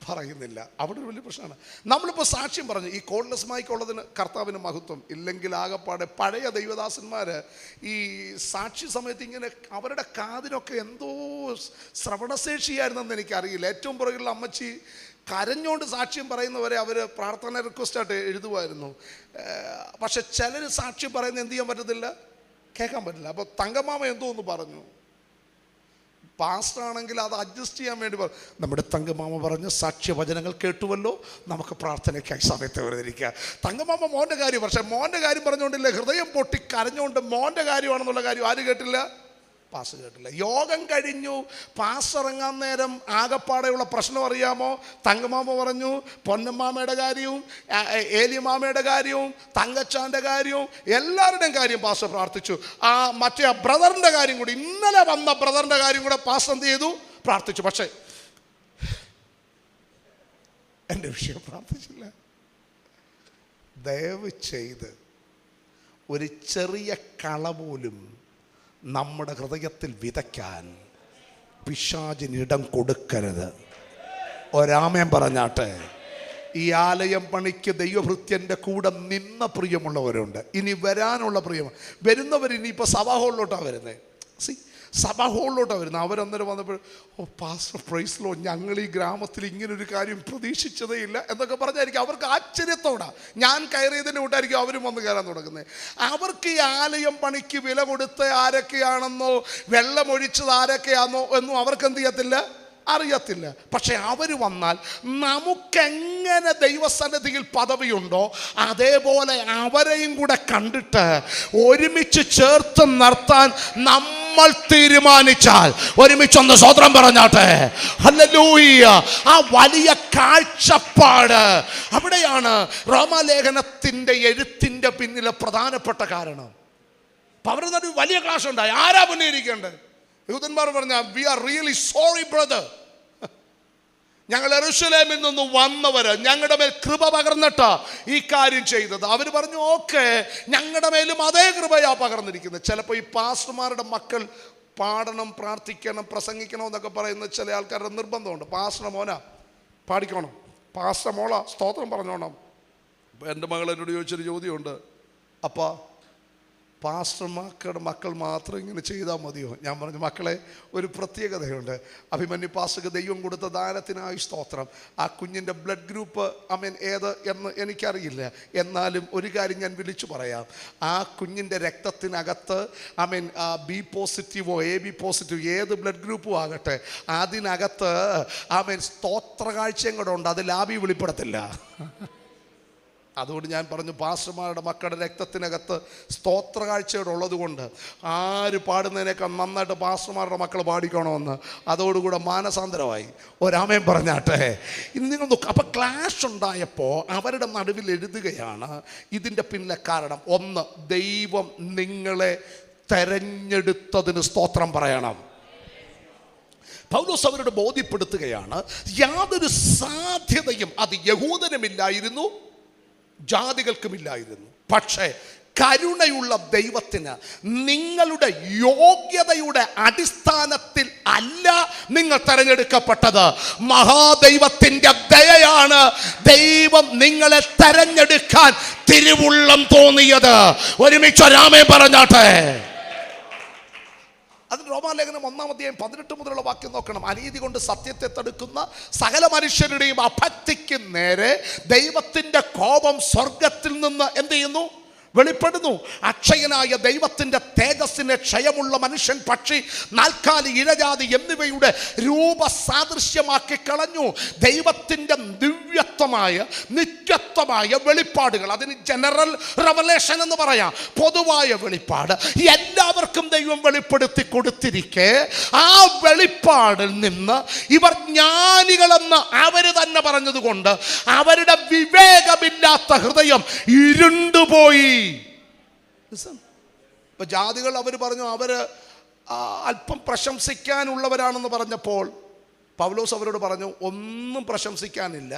പറയുന്നില്ല. അവിടെ ഒരു വലിയ പ്രശ്നമാണ്. നമ്മളിപ്പോൾ സാക്ഷ്യം പറഞ്ഞു, ഈ കോൾലെസ് മൈക്കുള്ളതിന് കർത്താവിന് മഹത്വം. ഇല്ലെങ്കിൽ ആകെപ്പാടെ പഴയ ദൈവദാസന്മാർ ഈ സാക്ഷി സമയത്ത് ഇങ്ങനെ അവരുടെ കാതിനൊക്കെ എന്തോ ശ്രവണശേഷിയായിരുന്നെന്ന് എനിക്കറിയില്ല. ഏറ്റവും പുറകിലുള്ള അമ്മച്ചി കരഞ്ഞുകൊണ്ട് സാക്ഷ്യം പറയുന്നവരെ അവർ പ്രാർത്ഥന റിക്വസ്റ്റായിട്ട് എഴുതുമായിരുന്നു. പക്ഷെ ചിലർ സാക്ഷ്യം പറയുന്നത് എന്ത് ചെയ്യാൻ പറ്റത്തില്ല, കേൾക്കാൻ പറ്റില്ല. അപ്പോൾ തങ്കമാമ എന്തോ ഒന്ന് പറഞ്ഞു, പാസ്റ്ററാണെങ്കിൽ അത് അഡ്ജസ്റ്റ് ചെയ്യാൻ വേണ്ടി പറഞ്ഞു. നമ്മുടെ തങ്കമാമ പറഞ്ഞ് സാക്ഷ്യവചനങ്ങൾ കേട്ടുവല്ലോ, നമുക്ക് പ്രാർത്ഥനയ്ക്കായി സമയത്ത് വരുന്നിരിക്കുക. തങ്കമാമ മോൻ്റെ കാര്യം, പക്ഷേ മോൻ്റെ കാര്യം പറഞ്ഞുകൊണ്ടില്ല, ഹൃദയം പൊട്ടി കരഞ്ഞുകൊണ്ട് മോൻ്റെ കാര്യമാണെന്നുള്ള കാര്യം ആര് കേട്ടില്ല, പാസ് കേട്ടില്ല. യോഗം കഴിഞ്ഞു, പാസ് ഇറങ്ങാൻ നേരം ആകപ്പാടെയുള്ള പ്രശ്നം അറിയാമോ? തങ്കമാമ പറഞ്ഞു പൊന്നമ്മാമയുടെ കാര്യവും ഏലിയമാമയുടെ കാര്യവും തങ്കച്ചാൻ്റെ കാര്യവും എല്ലാവരുടെയും കാര്യം പാസ് പ്രാർത്ഥിച്ചു. മറ്റേ ബ്രദറിൻ്റെ കാര്യം കൂടി, ഇന്നലെ വന്ന ബ്രദറിൻ്റെ കാര്യം കൂടെ പാസ് എന്ത് ചെയ്തു, പ്രാർത്ഥിച്ചു. പക്ഷേ എൻ്റെ വിഷയം പ്രാർത്ഥിച്ചില്ല. ദയവ് ചെയ്ത് ഒരു ചെറിയ കള പോലും നമ്മുടെ ഹൃദയത്തിൽ വിതയ്ക്കാൻ പിശാചിനിടം കൊടുക്കരുത്. ഒരാമയം പറഞ്ഞാട്ടെ. ഈ ആലയം പണിക്ക് ദൈവഭൃത്യൻ്റെ കൂടെ നിന്ന പ്രിയമുള്ളവരുണ്ട്, ഇനി വരാനുള്ള വരുന്നവരിനിപ്പോൾ സഭാ ഹോളിലോട്ടാണ് വരുന്നത്. സഭാ ഹോളിലോട്ടാണ് വരുന്നത്. അവരന്നേരം വന്നപ്പോൾ, ഓ പാസ്റ്റർ പ്രൈസ് ലോ, ഞങ്ങൾ ഈ ഗ്രാമത്തിൽ ഇങ്ങനൊരു കാര്യം പ്രതീക്ഷിച്ചതേ ഇല്ല എന്നൊക്കെ പറഞ്ഞായിരിക്കും. അവർക്ക് ആശ്ചര്യത്തോടാണ് ഞാൻ കയറിയതിൻ്റെ കൂട്ടായിരിക്കും അവരും വന്ന് കയറാൻ തുടങ്ങുന്നത്. അവർക്ക് ഈ ആലയം പണിക്ക് വില കൊടുത്ത് ആരൊക്കെയാണെന്നോ വെള്ളമൊഴിച്ചത് ആരൊക്കെയാണെന്നോ എന്നും അവർക്ക് എന്ത് ചെയ്യത്തില്ല, അറിയത്തില്ല. പക്ഷെ അവർ വന്നാൽ നമുക്കെങ്ങനെ ദൈവസന്നിധിയിൽ പദവിയുണ്ടോ അതേപോലെ അവരെയും കൂടെ കണ്ടിട്ട് ഒരുമിച്ച് ചേർത്ത് നിർത്താൻ നമ്മൾ തീരുമാനിച്ചാൽ ഒരുമിച്ചൊന്ന് സ്തോത്രം പറഞ്ഞാട്ടെ. ഹല്ലേലൂയ. ആ വലിയ കാഴ്ചപ്പാട് അവിടെയാണ് റോമാലേഖനത്തിൻ്റെ എഴുത്തിൻ്റെ പിന്നിലെ പ്രധാനപ്പെട്ട കാരണം. അപ്പം അവരുടെ വലിയ ക്ലാസ് ഉണ്ടായി. ആരാ മുന്നേറിക്കേണ്ടത്? യൂതന്മാർ പറഞ്ഞ, we are really sorry brother, ഞങ്ങൾ യെരൂശലേമിൽ നിന്ന് വന്നവർ ഞങ്ങളുടെ മേൽ കൃപ പകർന്നിട്ടാ ഈ കാര്യം ചെയ്തത്. അവർ പറഞ്ഞു, ഓക്കെ, ഞങ്ങളുടെ മേലും അതേ കൃപയാ പകർന്നിരിക്കുന്നത്. ചിലപ്പോൾ ഈ പാസ്റ്റർമാരുടെ മക്കൾ പാടണം, പ്രാർത്ഥിക്കണം, പ്രസംഗിക്കണം എന്നൊക്കെ പറയുന്ന ചില ആൾക്കാരുടെ നിർബന്ധമുണ്ട്. പാസ്റ്റർ മോന പാടിക്കണം, പാസ്റ്റർ മോള സ്തോത്രം പറഞ്ഞോണം. ഇപ്പം എൻ്റെ മകൾ എന്നോട് ചോദിച്ചൊരു ചോദ്യമുണ്ട്, അപ്പാ പാസ്റ്റർമാരുടെ മക്കൾ മാത്രം ഇങ്ങനെ ചെയ്താൽ മതിയോ? ഞാൻ പറഞ്ഞു, മക്കളെ, ഒരു പ്രത്യേകതയുണ്ട്. അഭിമന്യു പാസ്റ്റർക്ക് ദൈവം കൊടുത്ത ദാനത്തിനായി സ്തോത്രം. ആ കുഞ്ഞിൻ്റെ ബ്ലഡ് ഗ്രൂപ്പ് ഏത് എന്ന് എനിക്കറിയില്ല. എന്നാലും ഒരു കാര്യം ഞാൻ വിളിച്ചു പറയാം. ആ കുഞ്ഞിൻ്റെ രക്തത്തിനകത്ത് ബി പോസിറ്റീവോ എ ബി പോസിറ്റീവ് ഏത് ബ്ലഡ് ഗ്രൂപ്പും ആകട്ടെ, അതിനകത്ത് സ്തോത്ര കാഴ്ചയും കൂടെ ഉണ്ട്. അത് ലാബി വെളിപ്പെടത്തില്ല. അതുകൊണ്ട് ഞാൻ പറഞ്ഞു, പാസ്റ്റർമാരുടെ മക്കളുടെ രക്തത്തിനകത്ത് സ്തോത്ര കാഴ്ചയോടെ ഉള്ളത് കൊണ്ട് ആര് പാടുന്നതിനേക്കാൾ നന്നായിട്ട് പാസ്റ്റർമാരുടെ മക്കൾ പാടിക്കണമെന്ന് അതോടുകൂടെ മാനസാന്തരമായി. ഒരാമയം പറഞ്ഞാട്ടെ. ഇന്ന് നിങ്ങൾ നോക്കുക. അപ്പം ക്ലാഷ് ഉണ്ടായപ്പോൾ അവരുടെ നടുവിൽ എഴുതുകയാണ് ഇതിൻ്റെ പിന്നിലെ കാരണം. ഒന്ന്, ദൈവം നിങ്ങളെ തെരഞ്ഞെടുത്തതിന് സ്തോത്രം പറയണം. പൗലോസ് അവരോട് ബോധ്യപ്പെടുത്തുകയാണ്, യാതൊരു സാധ്യതയും അത് യഹൂദനുമില്ലായിരുന്നു, ജാതികൾക്കുമില്ലായിരുന്നു. പക്ഷേ കരുണയുള്ള ദൈവത്തിന് നിങ്ങളുടെ യോഗ്യതയുടെ അടിസ്ഥാനത്തിൽ അല്ല നിങ്ങൾ തെരഞ്ഞെടുക്കപ്പെട്ടത്. മഹാദൈവത്തിൻ്റെ ദയയാണ് ദൈവം നിങ്ങളെ തെരഞ്ഞെടുക്കാൻ തിരുവുള്ളം തോന്നിയത്. ഒരുമിച്ച് ഒരാമേൻ പറഞ്ഞാട്ടെ. അതിന് റോമാലേഖനം 1-ാം അധ്യായം 18 മുതലുള്ള വാക്യം നോക്കണം. അനീതി കൊണ്ട് സത്യത്തെ തടുക്കുന്ന സകല മനുഷ്യരുടെയും അഭക്തിക്ക് നേരെ ദൈവത്തിൻ്റെ കോപം സ്വർഗത്തിൽ നിന്ന് എന്ത് ചെയ്യുന്നു, വെളിപ്പെടുന്നു. അക്ഷയനായ ദൈവത്തിൻ്റെ തേജസ്സിനെ ക്ഷയമുള്ള മനുഷ്യൻ, പക്ഷി, നാൽക്കാലി, ഇഴജാതി എന്നിവയുടെ രൂപസാദൃശ്യമാക്കി കളഞ്ഞു. ദൈവത്തിൻ്റെ ദിവ്യ ദിവ്യത്വമായ നിത്യത്വമായ വെളിപ്പാടുകൾ, അതിന് ജനറൽ റെവലേഷൻ എന്ന് പറയാം, പൊതുവായ വെളിപ്പാട് എല്ലാവർക്കും ദൈവം വെളിപ്പെടുത്തി കൊടുത്തിരിക്കെ ആ വെളിപ്പാടിൽ നിന്ന് ഇവർ ജ്ഞാനികളെന്ന് അവർ തന്നെ പറഞ്ഞതുകൊണ്ട് അവരുടെ വിവേകമില്ലാത്ത ഹൃദയം ഇരുണ്ടുപോയി. ഇപ്പൊ ജാതികൾ അവർ പറഞ്ഞു അവർ അല്പം പ്രശംസിക്കാനുള്ളവരാണെന്ന് പറഞ്ഞപ്പോൾ പൗലോസ് അവരോട് പറഞ്ഞു, ഒന്നും പ്രശംസിക്കാനില്ല,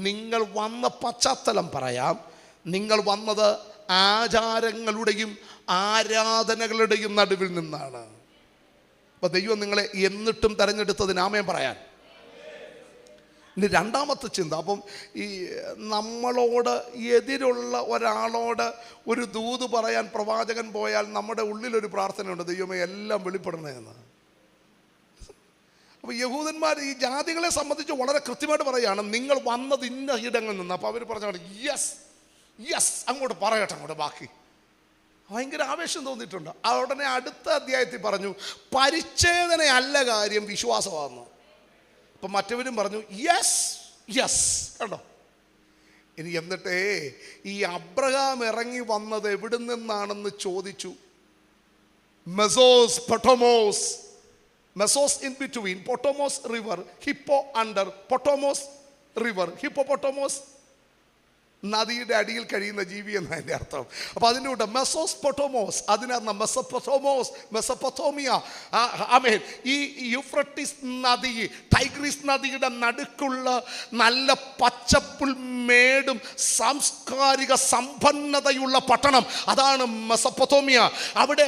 നിങ്ങൾ വന്ന പശ്ചാത്തലം പറയാം. നിങ്ങൾ വന്നത് ആചാരങ്ങളുടെയും ആരാധനകളുടെയും നടുവിൽ നിന്നാണ്. അപ്പൊ ദൈവം നിങ്ങളെ എന്നിട്ടും തെരഞ്ഞെടുത്തതിന് ആമേൻ പറയാൻ. ഇനി രണ്ടാമത്തെ ചിന്ത, അപ്പം ഈ നമ്മളോട് എതിരുള്ള ഒരാളോട് ഒരു ദൂത് പറയാൻ പ്രവാചകൻ പോയാൽ നമ്മുടെ ഉള്ളിലൊരു പ്രാർത്ഥനയുണ്ട്, ദൈവമേ എല്ലാം വെളിപ്പെടണേ എന്ന്. അപ്പോൾ യഹൂദന്മാർ ഈ ജാതികളെ സംബന്ധിച്ച് വളരെ കൃത്യമായിട്ട് പറയുകയാണ്, നിങ്ങൾ വന്നത് ഇന്ന ഇടങ്ങളിൽ നിന്ന്. അപ്പോൾ അവർ പറഞ്ഞാൽ യെസ് യെസ് അങ്ങോട്ട് പറയട്ടെ, അങ്ങോട്ട് ബാക്കി. ഭയങ്കര ആവേശം തോന്നിയിട്ടുണ്ട്. ഉടനെ അടുത്ത അധ്യായത്തിൽ പറഞ്ഞു, പരിച്ഛേദനയല്ല കാര്യം, വിശ്വാസമാകുന്നു. അപ്പം മറ്റവരും പറഞ്ഞു യെസ് യെസ്. കണ്ടോ? ഇനി എന്നിട്ടേ ഈ അബ്രഹാം ഇറങ്ങി വന്നത് എവിടെ നിന്നാണെന്ന് ചോദിച്ചു. മെസോസ് പൊട്ടോമോസ്, മെസോസ് ഇൻ ബിറ്റ്വീൻ, പൊട്ടോമോസ് റിവർ, ഹിപ്പോ അണ്ടർ, പൊട്ടോമോസ് റിവർ, ഹിപ്പോപൊട്ടോമോസ് നദിയുടെ അടിയിൽ കഴിയുന്ന ജീവി എന്നതിൻ്റെ അർത്ഥം. അപ്പോൾ അതിൻ്റെ കൂടെ മെസോസ് പൊട്ടോമോസ്, അതിനകത്ത് മെസപ്പൊട്ടോമോസ്, മെസപ്പൊത്തോമിയ. ആമേൻ. ഈ യൂഫ്രട്ടീസ് നദി, ടൈഗ്രീസ് നദിയുടെ നടുക്കുള്ള നല്ല പച്ചപ്പുൽമേടും സാംസ്കാരിക സമ്പന്നതയുള്ള പട്ടണം, അതാണ് മെസപ്പൊത്തോമിയ. അവിടെ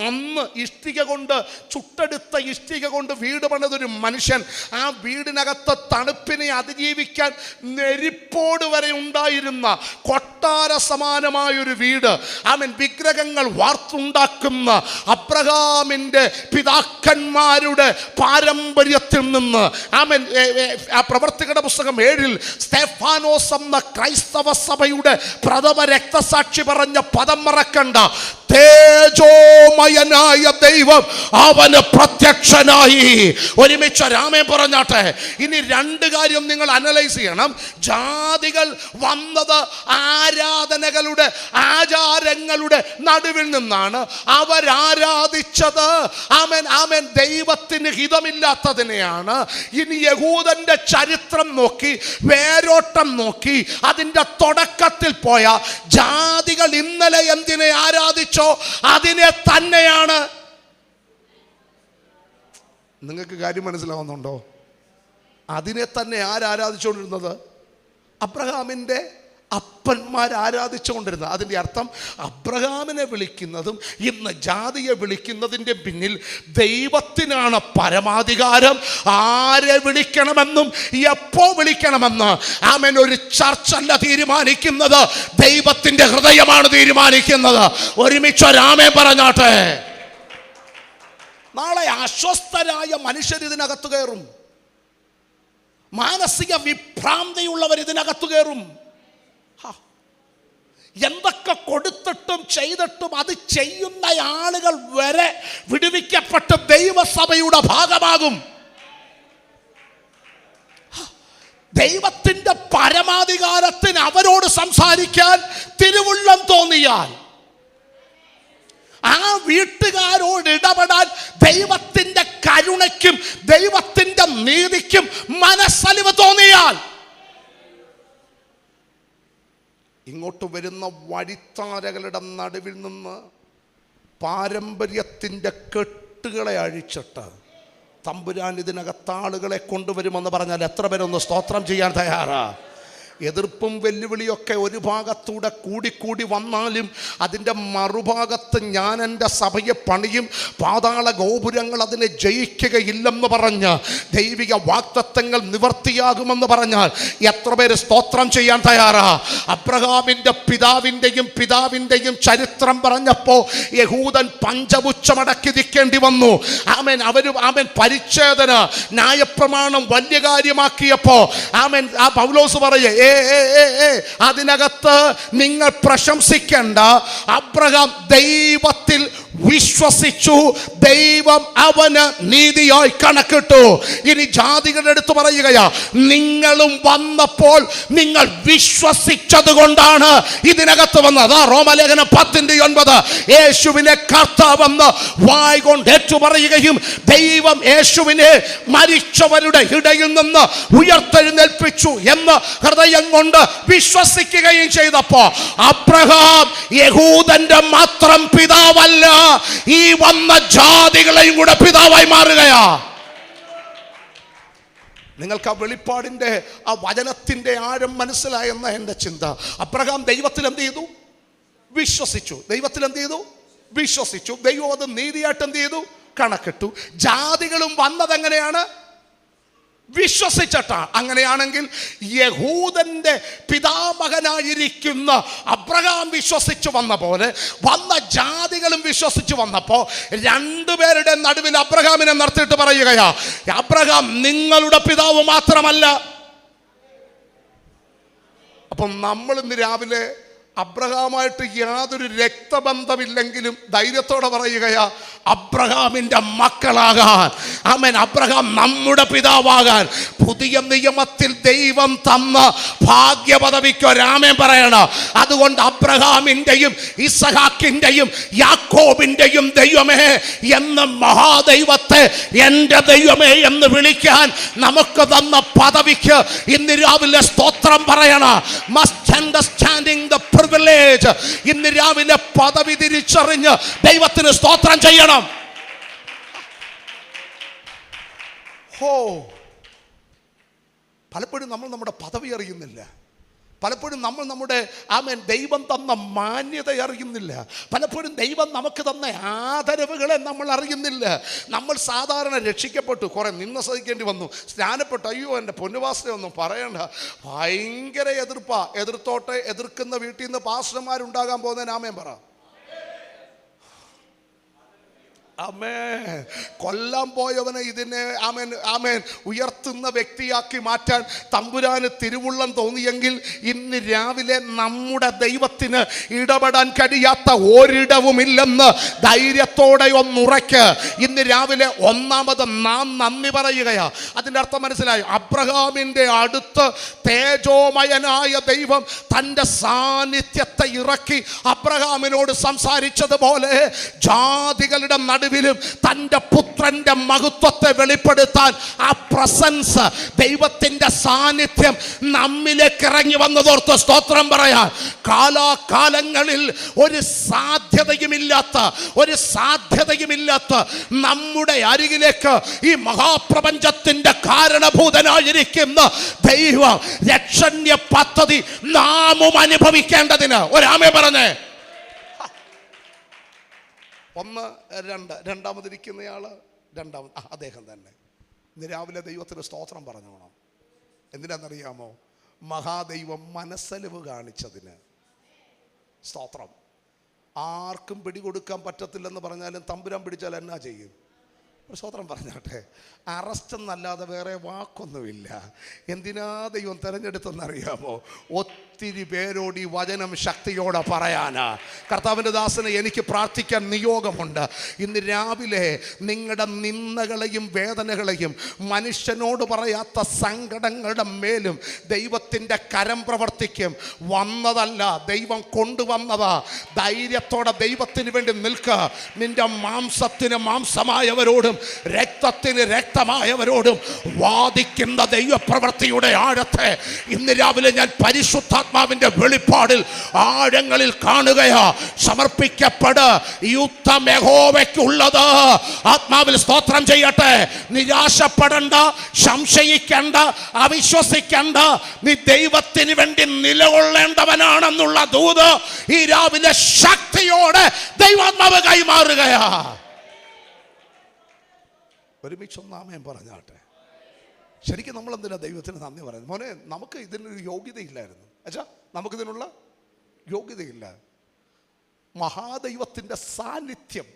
അന്ന് ഇഷ്ടിക കൊണ്ട്, ചുട്ടെടുത്ത ഇഷ്ടിക കൊണ്ട് വീട് പണിതൊരു മനുഷ്യൻ, ആ വീടിനകത്ത് തണുപ്പിനെ അതിജീവിക്കാൻ നെരിപ്പോട് വരെ ഉണ്ടായി കൊട്ടാര സമാനമായൊരു വീട്. ആമേൻ. വിഗ്രഹങ്ങൾ വാർത്തുണ്ടാക്കുന്ന അബ്രഹാമിന്റെ പിതാക്കന്മാരുടെ പാരമ്പര്യത്തിൽ നിന്ന്, ആമേൻ, ആ പ്രവർത്തികളുടെ പുസ്തകം 7 സ്തെഫാനോസ് എന്ന ക്രൈസ്തവ സഭയുടെ പ്രഥമ രക്തസാക്ഷി പറഞ്ഞ പദം മറക്കണ്ട. തേജോമയനായ ദൈവം അവന് പ്രത്യക്ഷനായി. ഒരുമിച്ച് രാമേ പറഞ്ഞാട്ടെ. ഇനി രണ്ട് കാര്യം നിങ്ങൾ അനലൈസ് ചെയ്യണം. ജാതികൾ വന്നത് ആരാധനകളുടെ ആചാരങ്ങളുടെ നടുവിൽ നിന്നാണ്. അവരാരാധിച്ചത് ആമേൻ ആമേൻ ദൈവത്തിന് ഹിതമില്ലാത്തതിനെയാണ്. ഇനി യഹൂദന്റെ ചരിത്രം നോക്കി, വേരോട്ടം നോക്കി, അതിൻ്റെ തുടക്കത്തിൽ പോയ ജാതികൾ ഇന്നലെ എന്തിനെ ആരാധിച്ചോ അതിനെ തന്നെയാണ്. നിങ്ങൾക്ക് കാര്യം മനസ്സിലാവുന്നുണ്ടോ? അതിനെ തന്നെ ആരാധിച്ചുകൊണ്ടിരുന്നത്? അബ്രഹാമിൻ്റെ അപ്പന്മാർ ആരാധിച്ചുകൊണ്ടിരുന്നത്. അതിൻ്റെ അർത്ഥം അബ്രഹാമിനെ വിളിക്കുന്നതും ഇന്ന് ജാതിയെ വിളിക്കുന്നതിൻ്റെ പിന്നിൽ ദൈവത്തിനാണ് പരമാധികാരം. ആരെ വിളിക്കണമെന്നും എപ്പോ വിളിക്കണമെന്ന് ആമേൻ ഒരു ചർച്ചല്ല തീരുമാനിക്കുന്നത്, ദൈവത്തിൻ്റെ ഹൃദയമാണ് തീരുമാനിക്കുന്നത്. ഒരുമിച്ച് ഒരാമേ പറഞ്ഞാട്ടെ. നാളെ അസ്വസ്ഥരായ മനുഷ്യർ ഇതിനകത്ത് കയറും. മാനസിക വിഭ്രാന്തിയുള്ളവർ ഇതിനകത്ത് കയറും. എന്തൊക്കെ കൊടുത്തിട്ടും ചെയ്തിട്ടും അത് ചെയ്യുന്ന ആളുകൾ വരെ വിടുവിക്കപ്പെട്ട് ദൈവസഭയുടെ ഭാഗമാകും. ദൈവത്തിൻ്റെ പരമാധികാരത്തിന് അവരോട് സംസാരിക്കാൻ തിരുവുള്ളം തോന്നിയാൽ, ആ വീട്ടുകാരോട് ഇടപെടാൻ ദൈവത്തിൻ്റെ കരുണയ്ക്കും ദൈവത്തിൻ്റെ നീതിക്കും മനസ്സലിവ് തോന്നിയാൽ, ഇങ്ങോട്ട് വരുന്ന വഴിത്താരകളുടെ നടുവിൽ നിന്ന് പാരമ്പര്യത്തിൻ്റെ കെട്ടുകളെ അഴിച്ചിട്ട് തമ്പുരാൻ ഇതിനകത്ത് ആളുകളെ കൊണ്ടുവരുമെന്ന് പറഞ്ഞാൽ എത്ര പേരൊന്ന് സ്തോത്രം ചെയ്യാൻ തയ്യാറാ? എതിർപ്പും വെല്ലുവിളിയൊക്കെ ഒരു ഭാഗത്തൂടെ കൂടിക്കൂടി വന്നാലും അതിൻ്റെ മറുഭാഗത്ത് ഞാൻ എൻ്റെ സഭയെ പണിയും, പാതാള ഗോപുരങ്ങൾ അതിനെ ജയിക്കുകയില്ലെന്ന് പറഞ്ഞ് ദൈവിക വാഗ്ദത്തങ്ങൾ നിവർത്തിയാകുമെന്ന് പറഞ്ഞാൽ എത്ര പേര് സ്തോത്രം ചെയ്യാൻ തയ്യാറാ? അബ്രഹാമിൻ്റെ പിതാവിൻ്റെയും ചരിത്രം പറഞ്ഞപ്പോൾ യഹൂദൻ പഞ്ചപുച്ഛമടക്കി നിൽക്കേണ്ടി വന്നു. ആമേൻ. ആമേൻ പരിച്ഛേദന, ന്യായപ്രമാണം വലിയ കാര്യമാക്കിയപ്പോൾ ആമേൻ ആ പൗലോസ് പറയേ, അതിനകത്ത് നിങ്ങൾ പ്രശംസിക്കേണ്ട. അബ്രഹാം ദൈവത്തിൽ വിശ്വസിച്ചു, ദൈവം അവന് നീതിയായി കണക്കിട്ടു. ഇനി ജാതികളുടെ അടുത്ത് പറയുകയാ, നിങ്ങളും വന്നപ്പോൾ നിങ്ങൾ വിശ്വസിച്ചത് കൊണ്ടാണ് ഇതിനകത്ത് വന്നത്. റോമലേഖനം 10:9. യേശുവിനെ കർത്താവെന്ന് വായ് കൊണ്ട് ഏറ്റു പറയുകയും ദൈവം യേശുവിനെ മരിച്ചവരുടെ ഇടയിൽ നിന്ന് ഉയർത്തെഴുന്നേൽപ്പിച്ചു എന്ന് ഹൃദയം കൊണ്ട് വിശ്വസിക്കുകയും ചെയ്തപ്പോ അബ്രഹാം യഹൂദന്റെ മാത്രം പിതാവല്ല, ഈ വന്ന ജാതികളെയും കൂടെ പിതാവായി മാറുകയാ. നിങ്ങൾക്ക് ആ വെളിപ്പാടിന്റെ ആ വചനത്തിന്റെ ആഴം മനസ്സിലായെന്ന എൻ്റെ ചിന്ത. അബ്രഹാം ദൈവത്തിൽ എന്ത് ചെയ്തു? വിശ്വസിച്ചു. ദൈവത്തിൽ എന്ത് ചെയ്തു? വിശ്വസിച്ചു. ദൈവം അത് നീതിയായിട്ട് എന്ത് ചെയ്തു? കണക്കിട്ടു. ജാതികളും വന്നത് എങ്ങനെയാണ്? വിശ്വസിച്ചിട്ടാണ്. അങ്ങനെയാണെങ്കിൽ യഹൂദന്റെ പിതാമകനായിരിക്കുന്ന അബ്രഹാം വിശ്വസിച്ചു വന്ന പോലെ വന്ന ജാതികളും വിശ്വസിച്ചു വന്നപ്പോ രണ്ടുപേരുടെ നടുവിൽ അബ്രഹാമിനെ നിർത്തിയിട്ട് പറയുകയാ, അബ്രഹാം നിങ്ങളുടെ പിതാവ് മാത്രമല്ല. അപ്പം നമ്മൾ ഇന്ന് രാവിലെ അബ്രഹാമായിട്ട് യാതൊരു രക്തബന്ധമില്ലെങ്കിലും ധൈര്യത്തോടെ പറയുകയാ, അബ്രഹാമിന്റെ മക്കളാകാൻ, ആമേൻ, അബ്രഹാം നമ്മുടെ പിതാവാകാൻ പുതിയ നിയമത്തിൽ ദൈവം തന്ന ഭാഗ്യപദവിക്ക് ഒരാമേൻ പറയണം. അതുകൊണ്ട് അബ്രഹാമിൻ്റെയും ഇസഹാക്കിൻ്റെയും യാക്കോബിൻ്റെയും ദൈവമേ എന്ന് മഹാദൈവത്തെ എൻ്റെ ദൈവമേ എന്ന് വിളിക്കാൻ നമുക്ക് തന്ന പദവിക്ക് ഇന്ന് രാവിലെ സ്തോത്രം പറയണം. Must understanding the privilege. ഇന്ന് രാവിലെ പദവി തിരിച്ചറിഞ്ഞ് ദൈവത്തിന് സ്തോത്രം ചെയ്യണം. പലപ്പോഴും നമ്മൾ നമ്മുടെ പദവി അറിയുന്നില്ല. പലപ്പോഴും നമ്മൾ നമ്മുടെ ദൈവം തന്ന മാന്യത അറിയുന്നില്ല. പലപ്പോഴും ദൈവം നമുക്ക് തന്ന ആദരവുകളെ നമ്മൾ അറിയുന്നില്ല. നമ്മൾ സാധാരണ രക്ഷിക്കപ്പെട്ടു, കുറെ നിന്ന് സഹിക്കേണ്ടി വന്നു, സ്നാനപ്പെട്ടു, അയ്യോ എൻ്റെ പൊന്നുപാസ്റ്ററെ ഒന്നും പറയണ്ട, ഭയങ്കര എതിർത്തോട്ടെ. എതിർക്കുന്ന വീട്ടിൽ നിന്ന് പാസ്റ്റർമാരുണ്ടാകാൻ പോകുന്നതിന് ആമേൻ പറ. ആമേൻ. കൊല്ലാൻ പോയവനെ ഇതിനെ ആമേൻ ഉയർത്തുന്ന വ്യക്തിയാക്കി മാറ്റാൻ തമ്പുരാന് തിരുവുള്ളം തോന്നിയെങ്കിൽ ഇന്ന് രാവിലെ നമ്മുടെ ദൈവത്തിന് ഇടപെടാൻ കഴിയാത്ത ഒരിടവുമില്ലെന്ന് ധൈര്യത്തോടെ ഒന്നുറയ്ക്ക്. ഇന്ന് രാവിലെ ഒന്നാമത് നാം നന്ദി പറയുകയാ. അതിൻ്റെ അർത്ഥം മനസ്സിലായി. അബ്രഹാമിൻ്റെ അടുത്ത് തേജോമയനായ ദൈവം തൻ്റെ സാന്നിധ്യത്തെ ഇറക്കി അബ്രഹാമിനോട് സംസാരിച്ചതുപോലെ ജാതികളുടെ നടുവിലും തൻ്റെ പുത്രന്റെ മഹത്വത്തെ വെളിപ്പെടുത്താൻ ആ പ്രസൻസ്, ദൈവത്തിന്റെ സാന്നിധ്യം നമ്മിലേക്ക് ഇറങ്ങി വന്നതോർത്ത് സ്തോത്രം പറയാൻ. കാലാകാലങ്ങളിൽ ഒരു സാധ്യതയുമില്ലാത്ത നമ്മുടെ അരികിലേക്ക് ഈ മഹാപ്രപഞ്ചത്തിന്റെ കാരണഭൂതനായിരിക്കുന്ന ദൈവം രക്ഷണ്യ പദ്ധതി നാമും അനുഭവിക്കേണ്ടതിന് ഒരാമേ പറഞ്ഞേ. ഒന്ന്, രണ്ടാമതിരിക്കുന്നയാള് അദ്ദേഹം തന്നെ. ഇന്ന് രാവിലെ ദൈവത്തിന് സ്തോത്രം പറഞ്ഞോണം. എന്തിനാണെന്നറിയാമോ? മഹാദൈവം മനസ്സലിവ് കാണിച്ചതിന് സ്തോത്രം. ആർക്കും പിടികൊടുക്കാൻ പറ്റത്തില്ലെന്ന് പറഞ്ഞാലും തമ്പുരാൻ പിടിച്ചാൽ എന്നാ ചെയ്യും? സ്തോത്രം പറഞ്ഞാട്ടെ. അറസ്റ്റ് എന്നല്ലാതെ വേറെ വാക്കൊന്നുമില്ല. എന്തിനാ ദൈവം തിരഞ്ഞെടുത്തെന്നറിയാമോ? ഒത്തിരി പേരോട് ഈ വചനം ശക്തിയോടെ പറയാനാ. കർത്താവിൻ്റെ ദാസന് എനിക്ക് പ്രാർത്ഥിക്കാൻ നിയോഗമുണ്ട്. ഇന്ന് രാവിലെ നിങ്ങളുടെ നിന്ദകളെയും വേദനകളെയും മനുഷ്യനോട് പറയാത്ത സങ്കടങ്ങളുടെ മേലും ദൈവത്തിൻ്റെ കരം പ്രവർത്തിക്കും. വന്നതല്ല, ദൈവം കൊണ്ടുവന്നതാ. ധൈര്യത്തോടെ ദൈവത്തിന് വേണ്ടി നിൽക്കുക. നിന്റെ മാംസത്തിന് മാംസമായവരോടും രക്തത്തിന് രക്തമായവരോടും വാദിക്കുന്ന ദൈവപ്രവൃത്തിയുടെ ആഴത്തെ ഇന്ന് രാവിലെ ഞാൻ പരിശുദ്ധാത്മാവിന്റെ വെളിപ്പാടിൽ ആഴങ്ങളിൽ കാണുകയാ. സമർപ്പിക്കപ്പെട്. യുദ്ധം യഹോവയ്ക്കുള്ളത്. ആത്മാവിൽ സ്തോത്രം ചെയ്യട്ടെ. നിരാശപ്പെടണ്ട, സംശയിക്കണ്ട, അവിശ്വസിക്കണ്ട. നീ ദൈവത്തിന് വേണ്ടി നിലകൊള്ളേണ്ടവനാണെന്നുള്ള ദൂത് ഈ രാവിലെ ശക്തിയോടെ ദൈവാത്മാവ് കൈമാറുകയാ. ഒരുമിച്ചൊന്നാമേൻ പറഞ്ഞാട്ടെ. ശരിക്കും നമ്മൾ എന്തിനാ ദൈവത്തിന് നന്ദി പറയുന്നത്? മോനെ, നമുക്ക് ഇതിനൊരു യോഗ്യതയില്ലായിരുന്നു. അച്ഛാ, നമുക്കിതിനുള്ള യോഗ്യതയില്ല. മഹാദൈവത്തിൻ്റെ സാന്നിധ്യം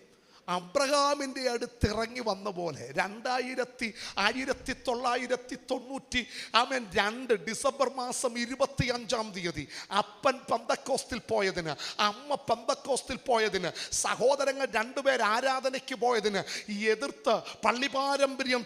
അബ്രഹാമിൻ്റെ അടുത്തിറങ്ങി വന്ന പോലെ 1992 ഡിസംബർ മാസം 25-ാം തീയതി അപ്പൻ പെന്തക്കോസ്തിൽ പോയതിന്, അമ്മ പെന്തക്കോസ്തിൽ പോയതിന്, സഹോദരങ്ങൾ രണ്ടുപേർ ആരാധനയ്ക്ക് പോയതിന് എതിർത്ത് പള്ളി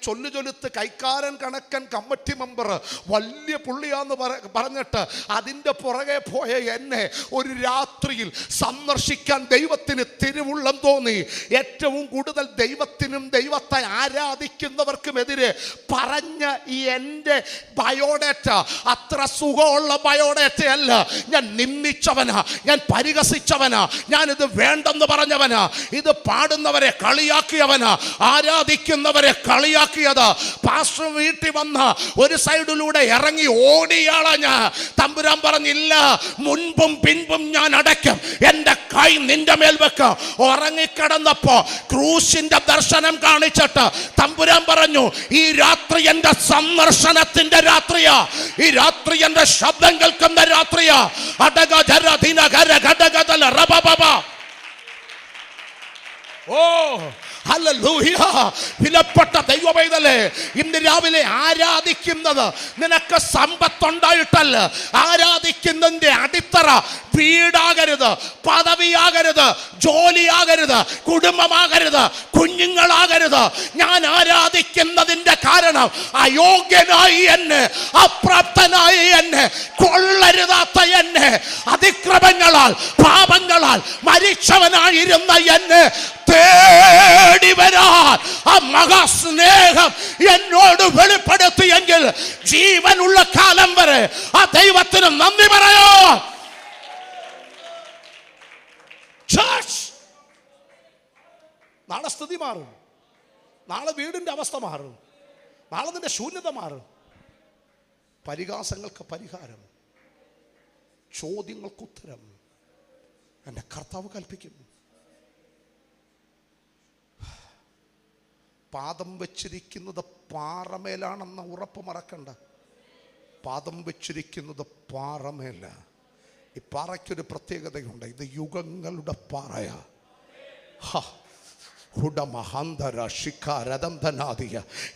ചൊല്ലുചൊലുത്ത് കൈക്കാരൻ കണക്കൻ കമ്മിറ്റി മെമ്പർ വലിയ പുള്ളിയാന്ന് പറഞ്ഞിട്ട് അതിൻ്റെ പുറകെ പോയ എന്നെ ഒരു രാത്രിയിൽ സന്ദർശിക്കാൻ ദൈവത്തിന് തിരുവുള്ളം തോന്നി. ഏറ്റവും കൂടുതൽ ദൈവത്തിനും ദൈവത്തെ ആരാധിക്കുന്നവർക്കുമെതിരെ പറഞ്ഞ ഈ എൻ്റെ ബയോഡേറ്റ അത്ര സുഖമുള്ള ബയോഡേറ്റയല്ല. ഞാൻ നിന്ദിച്ചവനാ, ഞാൻ പരിഹസിച്ചവനാ, ഞാനിത് വേണ്ടെന്ന് പറഞ്ഞവനാ, ഇത് പാടുന്നവരെ കളിയാക്കിയവനാ, ആരാധിക്കുന്നവരെ കളിയാക്കിയത്. പാസ്റ്റർ വീട്ടിൽ വന്ന ഒരു സൈഡിലൂടെ ഇറങ്ങി ഓടിയാളാ ഞാൻ. തമ്പുരാൻ പറഞ്ഞില്ല, മുൻപും പിൻപും ഞാൻ അടയ്ക്കും, എൻ്റെ കൈ നിന്റെ മേൽ വെക്കും. ഉറങ്ങിക്കിടന്നപ്പോ ക്രൂശിന്റെ ദർശനം കാണിച്ചിട്ട് തമ്പുരാൻ പറഞ്ഞു, ഈ രാത്രി എൻ്റെ സന്ദർശനത്തിന്റെ രാത്രിയാ, ഈ രാത്രി എൻ്റെ ശബ്ദം കേൾക്കുന്ന രാത്രിയാ. ഓ ഹല്ലേലൂയ. വിലപ്പെട്ട ദൈവമൈതലേ, ഇന്ന് രാവിലെ ആരാധിക്കുന്നത് നിനക്ക് സമ്പത്തുണ്ടായിട്ടല്ല. ആരാധിക്കുന്നതിന്റെ അടിത്തറ വീടാകരുത്, പദവിയാകരുത്, ജോലിയാകരുത്, കുടുംബമാകരുത്, കുഞ്ഞുങ്ങളാകരുത്. ഞാൻ ആരാധിക്കുന്നതിന്റെ കാരണം അയോഗ്യനായി എന്നെ, അപ്രാപ്തനായി എന്നെ, കൊള്ളരുതാത്ത എന്നെ, അതിക്രമങ്ങളാൽ പാപങ്ങളാൽ മരിച്ചവനായിരുന്ന എന്നെ തേടി വരാൻ ആ മഹാസ്നേഹം എന്നോട് വെളിപ്പെടുത്തിയെങ്കിൽ ജീവനുള്ള കാലം വരെ ആ ദൈവത്തിന് നന്ദി പറയോ. നാളെ സ്ഥിതി മാറും, നാളെ വീടിന്റെ അവസ്ഥ മാറും, നാളെ നിന്റെ ശൂന്യത മാറും. പരിഹാസങ്ങൾക്ക് പരിഹാരം, ചോദ്യങ്ങൾക്ക് ഉത്തരം എന്റെ കർത്താവ് കൽപ്പിക്കും. പാദം വെച്ചിരിക്കുന്നത് പാറമേലാണെന്ന ഉറപ്പ് മറക്കണ്ട. പാദം വെച്ചിരിക്കുന്നത് പാറമേല. ഈ പാറയ്ക്കൊരു പ്രത്യേകതയുണ്ട്, ഇത് യുഗങ്ങളുടെ പാറയാ.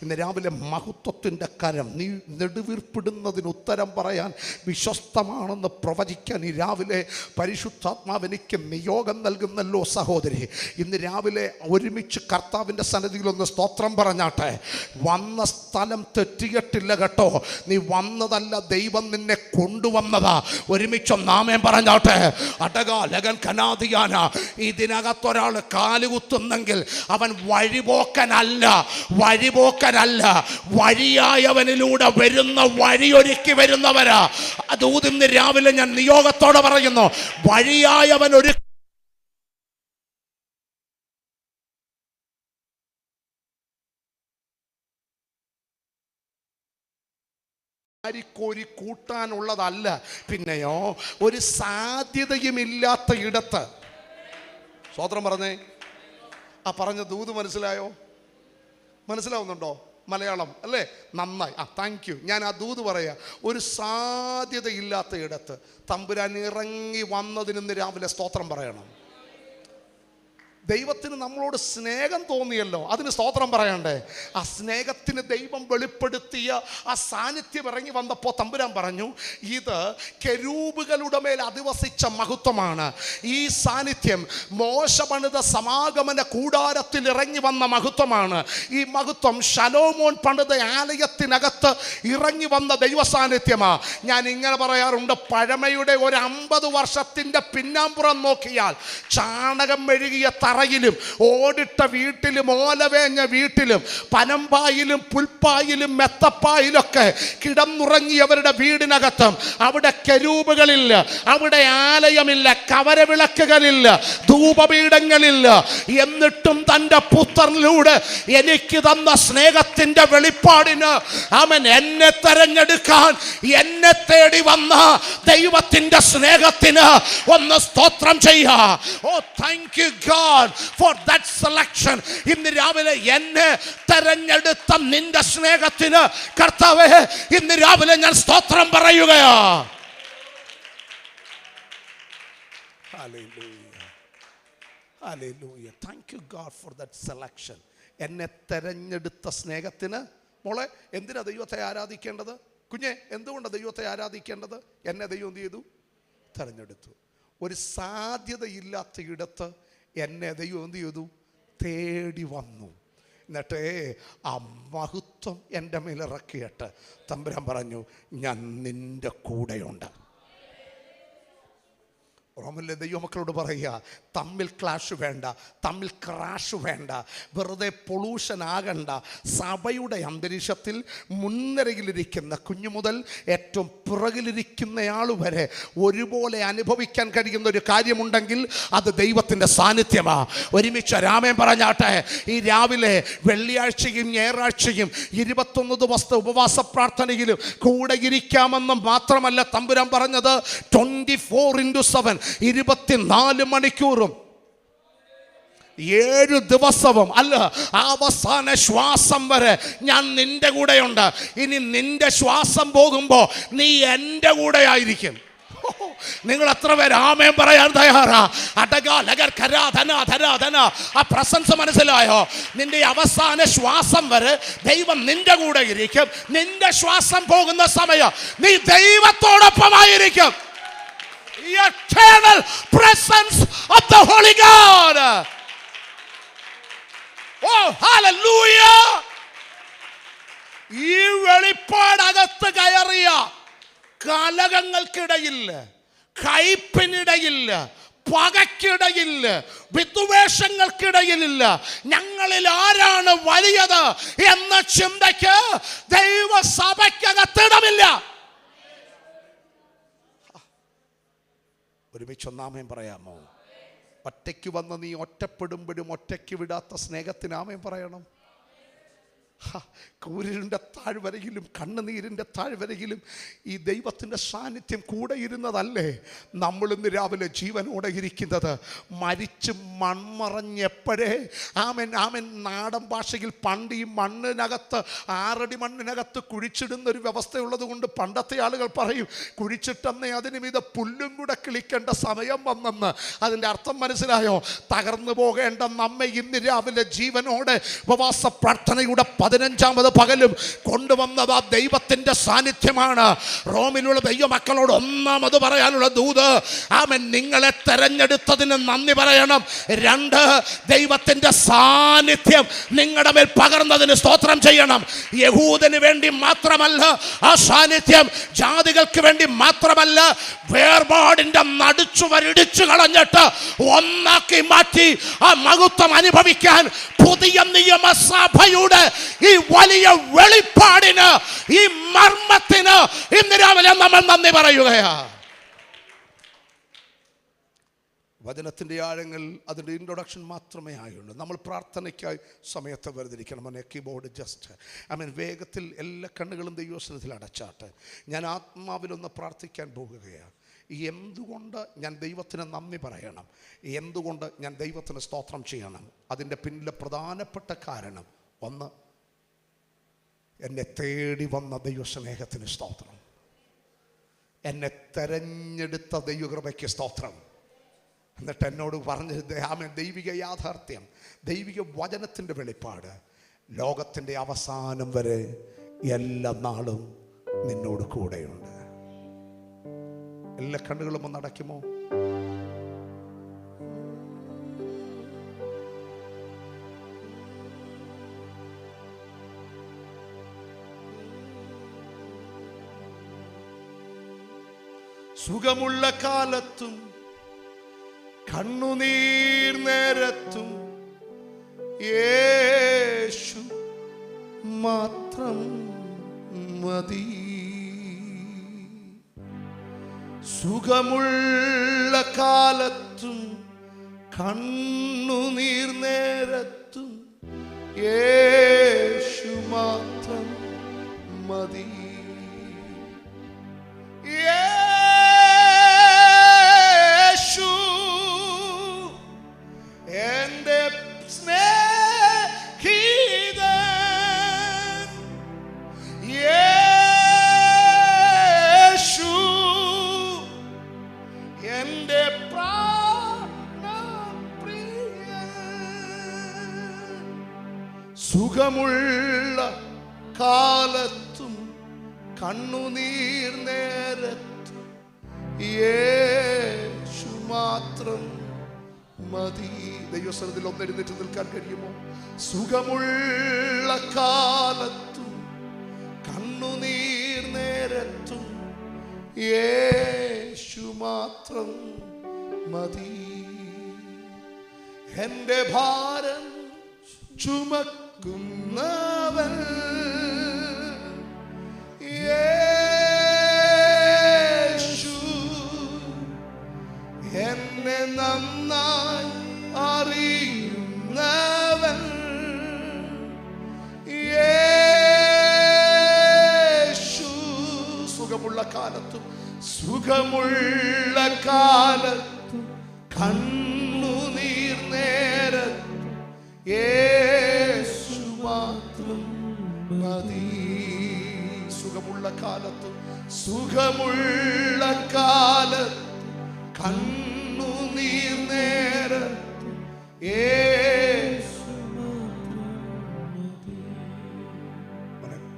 ഇന്ന് രാവിലെ മഹത്വത്തിൻ്റെ കരം നീ നെടുവീർപ്പിടുന്നതിന് ഉത്തരം പറയാൻ വിശ്വസ്തമാണെന്ന് പ്രവചിക്കാൻ ഈ രാവിലെ പരിശുദ്ധാത്മാവ് എനിക്ക് നിയോഗം നൽകുന്നല്ലോ സഹോദരി. ഇന്ന് രാവിലെ ഒരുമിച്ച് കർത്താവിൻ്റെ സന്നിധിയിലൊന്ന് സ്തോത്രം പറഞ്ഞാട്ടെ. വന്ന സ്ഥലം തെറ്റിയിട്ടില്ല കേട്ടോ, നീ വന്നതല്ല, ദൈവം നിന്നെ കൊണ്ടുവന്നതാ. ഒരുമിച്ചൊന്നാമേൻ പറഞ്ഞാട്ടെ. ലഗൻ കനാദിയാന. ഇതിനകത്തൊരാൾ കാലുകുത്തുന്നെങ്കിൽ അവൻ വഴിപോക്കനല്ല, വഴിയായവനിലൂടെ വരുന്ന വഴിയൊരുക്കി വരുന്നവരാ. അതുകൊണ്ട് ഇന്ന് രാവിലെ ഞാൻ നിയോഗത്തോടെ പറയുന്നു, വഴിയായവൻ ഒരു കോരി കൂട്ടാനുള്ളതല്ല, പിന്നെയോ ഒരു സാധ്യതയുമില്ലാത്ത ഇടത്ത്. സ്വതന്ത്രം പറഞ്ഞേ. ആ പറഞ്ഞ ദൂത് മനസ്സിലായോ? മനസ്സിലാവുന്നുണ്ടോ? മലയാളം അല്ലേ? നന്നായി. Thank you. ഞാൻ ആ ദൂത് പറയാ. ഒരു സാധ്യതയില്ലാത്ത ഇടത്ത് തമ്പുരാൻ ഇറങ്ങി വന്നതിന് രാവിലെ സ്തോത്രം പറയണം. ദൈവത്തിന് നമ്മളോട് സ്നേഹം തോന്നിയല്ലോ, അതിന് സ്തോത്രം പറയണ്ടേ? ആ സ്നേഹത്തിന് ദൈവം വെളിപ്പെടുത്തിയ ആ സാന്നിധ്യം ഇറങ്ങി വന്നപ്പോൾ തമ്പുരാൻ പറഞ്ഞു, ഇത് കെരൂബുകളുടെ മേൽ അധിവസിച്ച മഹത്വമാണ്. ഈ സാന്നിധ്യം മോശ പണിത സമാഗമന കൂടാരത്തിൽ ഇറങ്ങി വന്ന മഹത്വമാണ്. ഈ മഹത്വം ശലോമോൻ പണിത ആലയത്തിനകത്ത് ഇറങ്ങി വന്ന ദൈവ സാന്നിധ്യമാ. ഞാൻ ഇങ്ങനെ പറയാറുണ്ട്, പഴമയുടെ ഒരു 50 വർഷത്തിൻ്റെ പിന്നാമ്പുറം നോക്കിയാൽ ചാണകം മെഴുകിയ തറയിലും ഓടിട്ട വീട്ടിലും ഓലവേഞ്ഞ വീട്ടിലും പനമ്പായിലും പുൽപ്പായിലും മെത്തപ്പായിലൊക്കെ കിടന്നുറങ്ങിയവരുടെ വീടിനകത്തും അവിടെ കെരൂബുകളില്ല, അവിടെ ആലയമില്ല, കവരവിളക്കുകളില്ല, ധൂപപീഠങ്ങളില്ല. എന്നിട്ടും തൻ്റെ പുത്രനിലൂടെ എനിക്ക് തന്ന സ്നേഹത്തിന്റെ വെളിപ്പാടിന് അവൻ എന്നെ തെരഞ്ഞെടുക്കാൻ എന്നെ തേടി വന്ന ദൈവത്തിന്റെ സ്നേഹത്തിന് ഒന്ന് സ്തോത്രം ചെയ്യാ. Oh thank you God for that selection. ഇന്ന് രാവിലെ എന്നെ തെരഞ്ഞെടുത്ത നിന്റെ സ്നേഹത്തിന് കർത്താവേ ഇന്ന് രാവിലെ ഞാൻ സ്തോത്രം പറയുകയാ. Hallelujah, hallelujah. Thank you God for that selection. എന്നെ തെരഞ്ഞെടുത്ത സ്നേഹത്തിന്. മോളെ, എന്തിനാ ദൈവത്തെ ആരാധിക്കേണ്ടത്? കുഞ്ഞെ, എന്തുകൊണ്ടാണ് ദൈവത്തെ ആരാധിക്കേണ്ടത്? എന്നെ ദൈവം എന്ത് ചെയ്തു? തെരഞ്ഞെടുത്തു. ഒരു സാധ്യതയില്ലാത്ത ഇടത്ത് എന്നെ ദൈവം എന്ത് ചെയ്തു? തേടി വന്നു. എന്നിട്ട് ആ മഹത്വം എൻ്റെ മേലിറക്കിയിട്ട് തമ്പുരാൻ പറഞ്ഞു, ഞാൻ നിൻ്റെ കൂടെയുണ്ട്. റോമിലെ ദൈവമക്കളോട് പറയുക, തമ്മിൽ ക്ലാഷ് വേണ്ട, തമ്മിൽ ക്രാഷ് വേണ്ട, വെറുതെ പൊള്യൂഷൻ ആകണ്ട. സഭയുടെ അന്തരീക്ഷത്തിൽ മുൻനിരയിലിരിക്കുന്ന കുഞ്ഞു മുതൽ ഏറ്റവും പിറകിലിരിക്കുന്നയാൾ വരെ ഒരുപോലെ അനുഭവിക്കാൻ കഴിയുന്ന ഒരു കാര്യമുണ്ടെങ്കിൽ അത് ദൈവത്തിൻ്റെ സാന്നിധ്യമാണ്. ഒരുമിച്ച് രാമൻ പറഞ്ഞാട്ടെ. ഈ രാവിലെ വെള്ളിയാഴ്ചയും ഞായറാഴ്ചയും 21 ദിവസത്തെ ഉപവാസ പ്രാർത്ഥനയിലും കൂടെ ഇരിക്കാമെന്ന് മാത്രമല്ല തമ്പുരാൻ പറഞ്ഞത്, 24/7 24 മണിക്കൂറും 7 ദിവസവും അല്ല, അവസാന ശ്വാസം വരെ ഞാൻ നിന്റെ കൂടെയുണ്ട്. ഇനി നിന്റെ ശ്വാസം പോകുമ്പോ നീ എൻ്റെ കൂടെ ആയിരിക്കും. നിങ്ങൾ എത്ര പേര് ആമേൻ പറയാൻ തയ്യാറാ? ആ പ്രസൻസ് മനസ്സിലായോ? നിന്റെ അവസാന ശ്വാസം വരെ ദൈവം നിന്റെ കൂടെ ഇരിക്കും. നിന്റെ ശ്വാസം പോകുന്ന സമയം നീ ദൈവത്തോടൊപ്പമായിരിക്കും. Eternal presence of the Holy God. Oh, hallelujah. ഈ വെളിപ്പാടകത്ത് കയറിയ കലഹങ്ങൾക്കിടയിൽ, കയ്പിനിടയിൽ, പകയ്ക്കിടയിൽ, വിദ്വേഷങ്ങൾക്കിടയിലില്ല, ഞങ്ങളിൽ ആരാണ് വലിയത് എന്ന ചിന്തയ്ക്ക് ദൈവസഭയ്ക്കകത്തിടമില്ല. ഒരുമിച്ച് ഒന്നാമേൻ പറയാമോ? ഒറ്റയ്ക്ക് വന്ന് നീ ഒറ്റപ്പെടുമ്പോഴും ഒറ്റയ്ക്ക് വിടാത്ത സ്നേഹത്തിന് ആമേൻ പറയണം. കൂരിരുണ്ട താഴ്വരയിലും കണ്ണുനീരിൻ്റെ താഴ്വരയിലും ഈ ദൈവത്തിൻ്റെ സാന്നിധ്യം കൂടെ ഇരുന്നതല്ലേ നമ്മളിന്ന് രാവിലെ ജീവനോടെ ഇരിക്കുന്നത്? മരിച്ച് മൺമറഞ്ഞെപ്പോഴേ ആമൻ ആമൻ നാടൻ ഭാഷയിൽ പണ്ട് ഈ മണ്ണിനകത്ത് 6 അടി മണ്ണിനകത്ത് കുഴിച്ചിടുന്ന ഒരു വ്യവസ്ഥയുള്ളത് കൊണ്ട് പണ്ടത്തെ ആളുകൾ പറയും, കുഴിച്ചിട്ടെന്നേ അതിന് മീതെ പുല്ലും കൂടെ കിളിക്കേണ്ട സമയം വന്നെന്ന്. അതിൻ്റെ അർത്ഥം മനസ്സിലായോ? തകർന്നു പോകേണ്ട നമ്മെ ഇന്ന് രാവിലെ ജീവനോടെ ഉപവാസ പ്രാർത്ഥനയുടെ 15ാമത് പകലും കൊണ്ടുവന്നത് ആ ദൈവത്തിൻ്റെ സാന്നിധ്യമാണ്. റോമിലുള്ള ദൈവമക്കളോട് ഒന്നാമത് പറയാനുള്ള ദൂത്, ആമൻ, നിങ്ങളെ തെരഞ്ഞെടുത്തതിന് നന്ദി പറയണം. 2, ദൈവത്തിൻ്റെ സാന്നിധ്യം നിങ്ങളുടെ മേൽ പകർന്നതിന് സ്തോത്രം ചെയ്യണം. യഹൂദന് വേണ്ടി മാത്രമല്ല ആ സാന്നിധ്യം, ജാതികൾക്ക് വേണ്ടി മാത്രമല്ല, വേർപാടിൻ്റെ നടുച്ചുവരിടിച്ചു കളഞ്ഞിട്ട് ഒന്നാക്കി മാറ്റി ആ മഹത്വം അനുഭവിക്കാൻ പുതിയ നിയമസഭയുടെ ഈ വലിയ വെളിപ്പാടിന്, ഈ മർമ്മത്തിന് ഇന്ന് രാവിലെ നമ്മൾ നന്ദി പറയുകയാ. വചനത്തിൻ്റെ ആഴങ്ങൾ അതിൻ്റെ ഇൻട്രൊഡക്ഷൻ മാത്രമേ ആയുള്ളൂ. നമ്മൾ പ്രാർത്ഥനയ്ക്കായി സമയത്ത് വെറുതിരിക്കണം. കീബോർഡ് ജസ്റ്റ് വേഗത്തിൽ എല്ലാ കണ്ണുകളും ദൈവവചനത്തിൽ അടച്ചാട്ട്. ഞാൻ ആത്മാവിലൊന്ന് പ്രാർത്ഥിക്കാൻ പോകുകയാണ്. എന്തുകൊണ്ട് ഞാൻ ദൈവത്തിന് നന്ദി പറയണം? എന്തുകൊണ്ട് ഞാൻ ദൈവത്തിന് സ്തോത്രം ചെയ്യണം? അതിൻ്റെ പിന്നിലെ പ്രധാനപ്പെട്ട കാരണം, 1, എന്നെ തേടി വന്ന ദൈവസ്നേഹത്തിന് സ്തോത്രം. എന്നെ തെരഞ്ഞെടുത്ത ദൈവകൃപയ്ക്ക് സ്തോത്രം. എന്നിട്ട് എന്നോട് പറഞ്ഞത് ദൈവിക യാഥാർത്ഥ്യം, ദൈവിക വചനത്തിൻ്റെ വെളിപ്പാട്, ലോകത്തിൻ്റെ അവസാനം വരെ എല്ലാ നാളും നിന്നോട് കൂടെയുണ്ട്. എല്ലാ കണ്ണുകളും ഒന്ന് അടയ്ക്കുമോ? സുഖമുള്ള കാലത്തും കണ്ണുനീർ നേരത്തും യേശു മാത്രം മതി. സുഖമുള്ള കാലത്തും കണ്ണുനീർ നേരത്തും യേശു മാത്രം മതി. യേശു എൻ്റെ സ്നേഹിതൻ, യേശു എൻ്റെ പ്രാണപ്രിയൻ. സുഖമുള്ള കാലത്തും കണ്ണുനീർ നേരത്തും യേശു മാത്രം മതി. ദൈവസ്ഥലത്തിൽ ഒന്നെഴുന്നേറ്റ് നിൽക്കാൻ കഴിയുമോ? സുഖമുള്ള കാലത്തും കണ്ണുനീർ നേരത്തും യേശു മാത്രം മതി. എന്റെ ഭാരം ചുമക്കുന്നവൻ യേശു, എന്നെ നന്നായി അറിയുന്നവൻ യേശു. സുഖമുള്ള കാലത്തും സുഖമുള്ള കാലത്തും കണ്ണുനീർ നേരത്തും യേശു മാത്രം മതി. സുഖമുള്ള കാലത്തും സുഖമുള്ള കാലത്തും കണ്ണുനീർ നേരത്തും യേശു മാത്രം.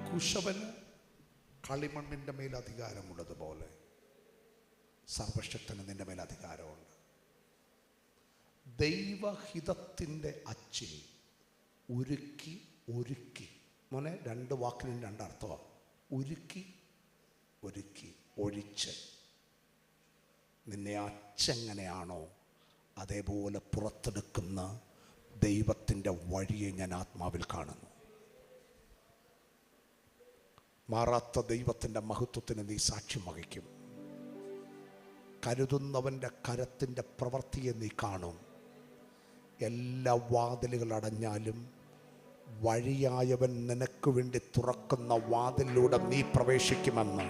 കുശവന് കളിമണ്ണിന്റെ മേൽ അധികാരമുള്ളതുപോലെ സർവശക്തന് നിന്റെ മേൽ അധികാരമുണ്ട്. ദൈവഹിതത്തിൻ്റെ അച്ചിൽ ഒരുക്കി ഒരുക്കി. മോനെ, രണ്ട് വാക്കിനും രണ്ടർത്ഥമാണ്. ഒരുക്കി ഒരുക്കി ഒഴിച്ച്. നിന്നെ അച്ചെങ്ങനെയാണോ അതേപോലെ പുറത്തെടുക്കുന്ന ദൈവത്തിൻ്റെ വഴിയെ ഞാൻ ആത്മാവിൽ കാണുന്നു. മാറാത്ത ദൈവത്തിൻ്റെ മഹത്വത്തിന് നീ സാക്ഷ്യം വഹിക്കും. കരുതുന്നവൻ്റെ കരത്തിൻ്റെ പ്രവൃത്തിയെ നീ കാണും. എല്ലാ വാതിലുകൾ അടഞ്ഞാലും വഴിയായവൻ നിനക്ക് വേണ്ടി തുറക്കുന്ന വാതിലിലൂടെ നീ പ്രവേശിക്കുമെന്ന്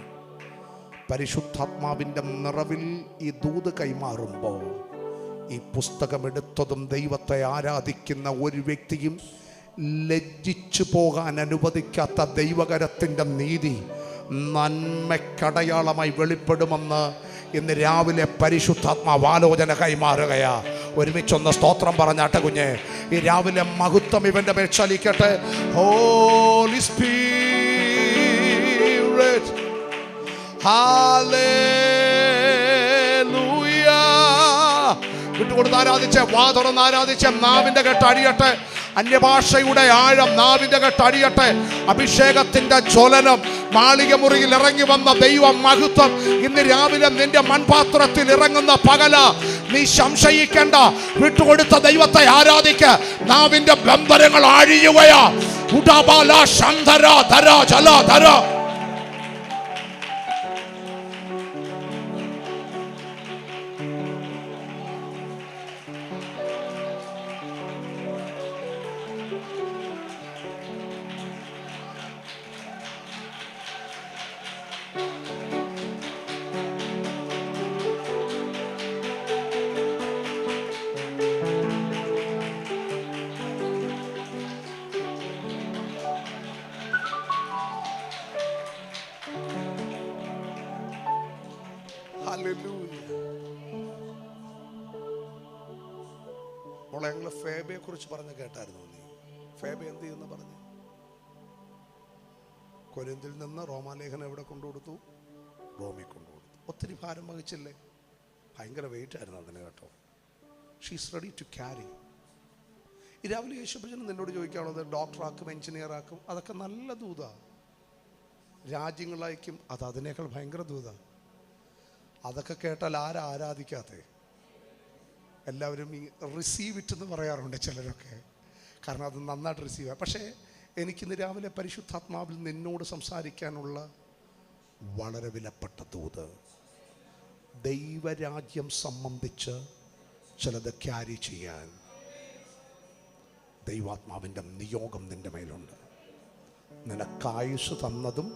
പരിശുദ്ധാത്മാവിൻ്റെ നിറവിൽ ഈ ദൂത് കൈമാറുമ്പോൾ ഈ പുസ്തകമെടുത്തതും ദൈവത്തെ ആരാധിക്കുന്ന ഒരു വ്യക്തിയും ലജ്ജിച്ചു പോകാൻ അനുവദിക്കാത്ത ദൈവകരത്തിൻ്റെ നീതി നന്മയ്ക്കടയാളമായി വെളിപ്പെടുമെന്ന് ഇന്ന് രാവിലെ പരിശുദ്ധാത്മാവ് ആലോചന കൈമാറുകയാ. ഒരുമിച്ചൊന്ന് സ്തോത്രം പറഞ്ഞാട്ടെ കുഞ്ഞെ. ഈ രാവിലെ മഹത്വം ഇവന്റെ മേൽ ചലിക്കട്ടെ. Holy spirit, hallelujah. വിട്ടുകൊടുത്ത് ആരാധിച്ച്, വാ തുറന്ന് ആരാധിച്ച്, നാവിന്റെ കെട്ട് അടിയട്ടെ. അന്യഭാഷയുടെ ആഴം നാവിന്റെ കെട്ട് അടിയട്ടെ. അഭിഷേകത്തിന്റെ ജ്വലനം മാളിക മുറിയിൽ ഇറങ്ങി വന്ന ദൈവ മഹത്വം ഇന്ന് രാവിലെ നിന്റെ മൺപാത്രത്തിൽ ഇറങ്ങുന്ന പകല. നീ സംശയിക്കേണ്ട. വിട്ടുകൊടുത്ത ദൈവത്തെ ആരാധിക്ക. നാവിന്റെ ബന്ധനങ്ങൾ അഴിയുകയാ. ഉടബാല ശന്ധര ധര ജല ധര. മോളെ, ഞങ്ങൾ ഫേബയെ കുറിച്ച് പറഞ്ഞ് കേട്ടായിരുന്നു. നീ ഫേബ എന്ത് ചെയ്യുന്ന പറഞ്ഞു? കൊരിന്തിൽ നിന്ന് റോമാലേഖനം എവിടെ കൊണ്ടുകൊടുത്തു? റോമിൽ കൊണ്ടുകൊടുത്തു. ഒത്തിരി ഭാരം വഹിച്ചില്ലേ? ഭയങ്കര വെയിറ്റ് ആയിരുന്നു അതിന് കേട്ടോ. She's ready to carry. ഈ രാവിലെ യേശുഭജനം നിന്നോട് ചോദിക്കുകയാണത് ഡോക്ടറാക്കും എഞ്ചിനീയറാക്കും. അതൊക്കെ നല്ല ദൂതാ. രാജ്യങ്ങളായിരിക്കും, അത് അതിനേക്കാൾ ഭയങ്കര ദൂതാ. അതൊക്കെ കേട്ടാൽ ആരാ ആരാധിക്കാത്തേ? എല്ലാവരും ഈ റിസീവ് ഇറ്റ് എന്ന് പറയാറുണ്ട് ചിലരൊക്കെ. കാരണം അത് നന്നായിട്ട് റിസീവ് ചെയ്യാം. പക്ഷേ എനിക്കിന്ന് രാവിലെ പരിശുദ്ധാത്മാവിൽ നിന്നോട് സംസാരിക്കാനുള്ള വളരെ വിലപ്പെട്ട ദൂത്, ദൈവരാജ്യം സംബന്ധിച്ച് ചിലത് ക്യാരി ചെയ്യാൻ ദൈവാത്മാവിൻ്റെ നിയോഗം നിൻ്റെ മേലുണ്ട്. നിനക്കായുസ് തന്നതും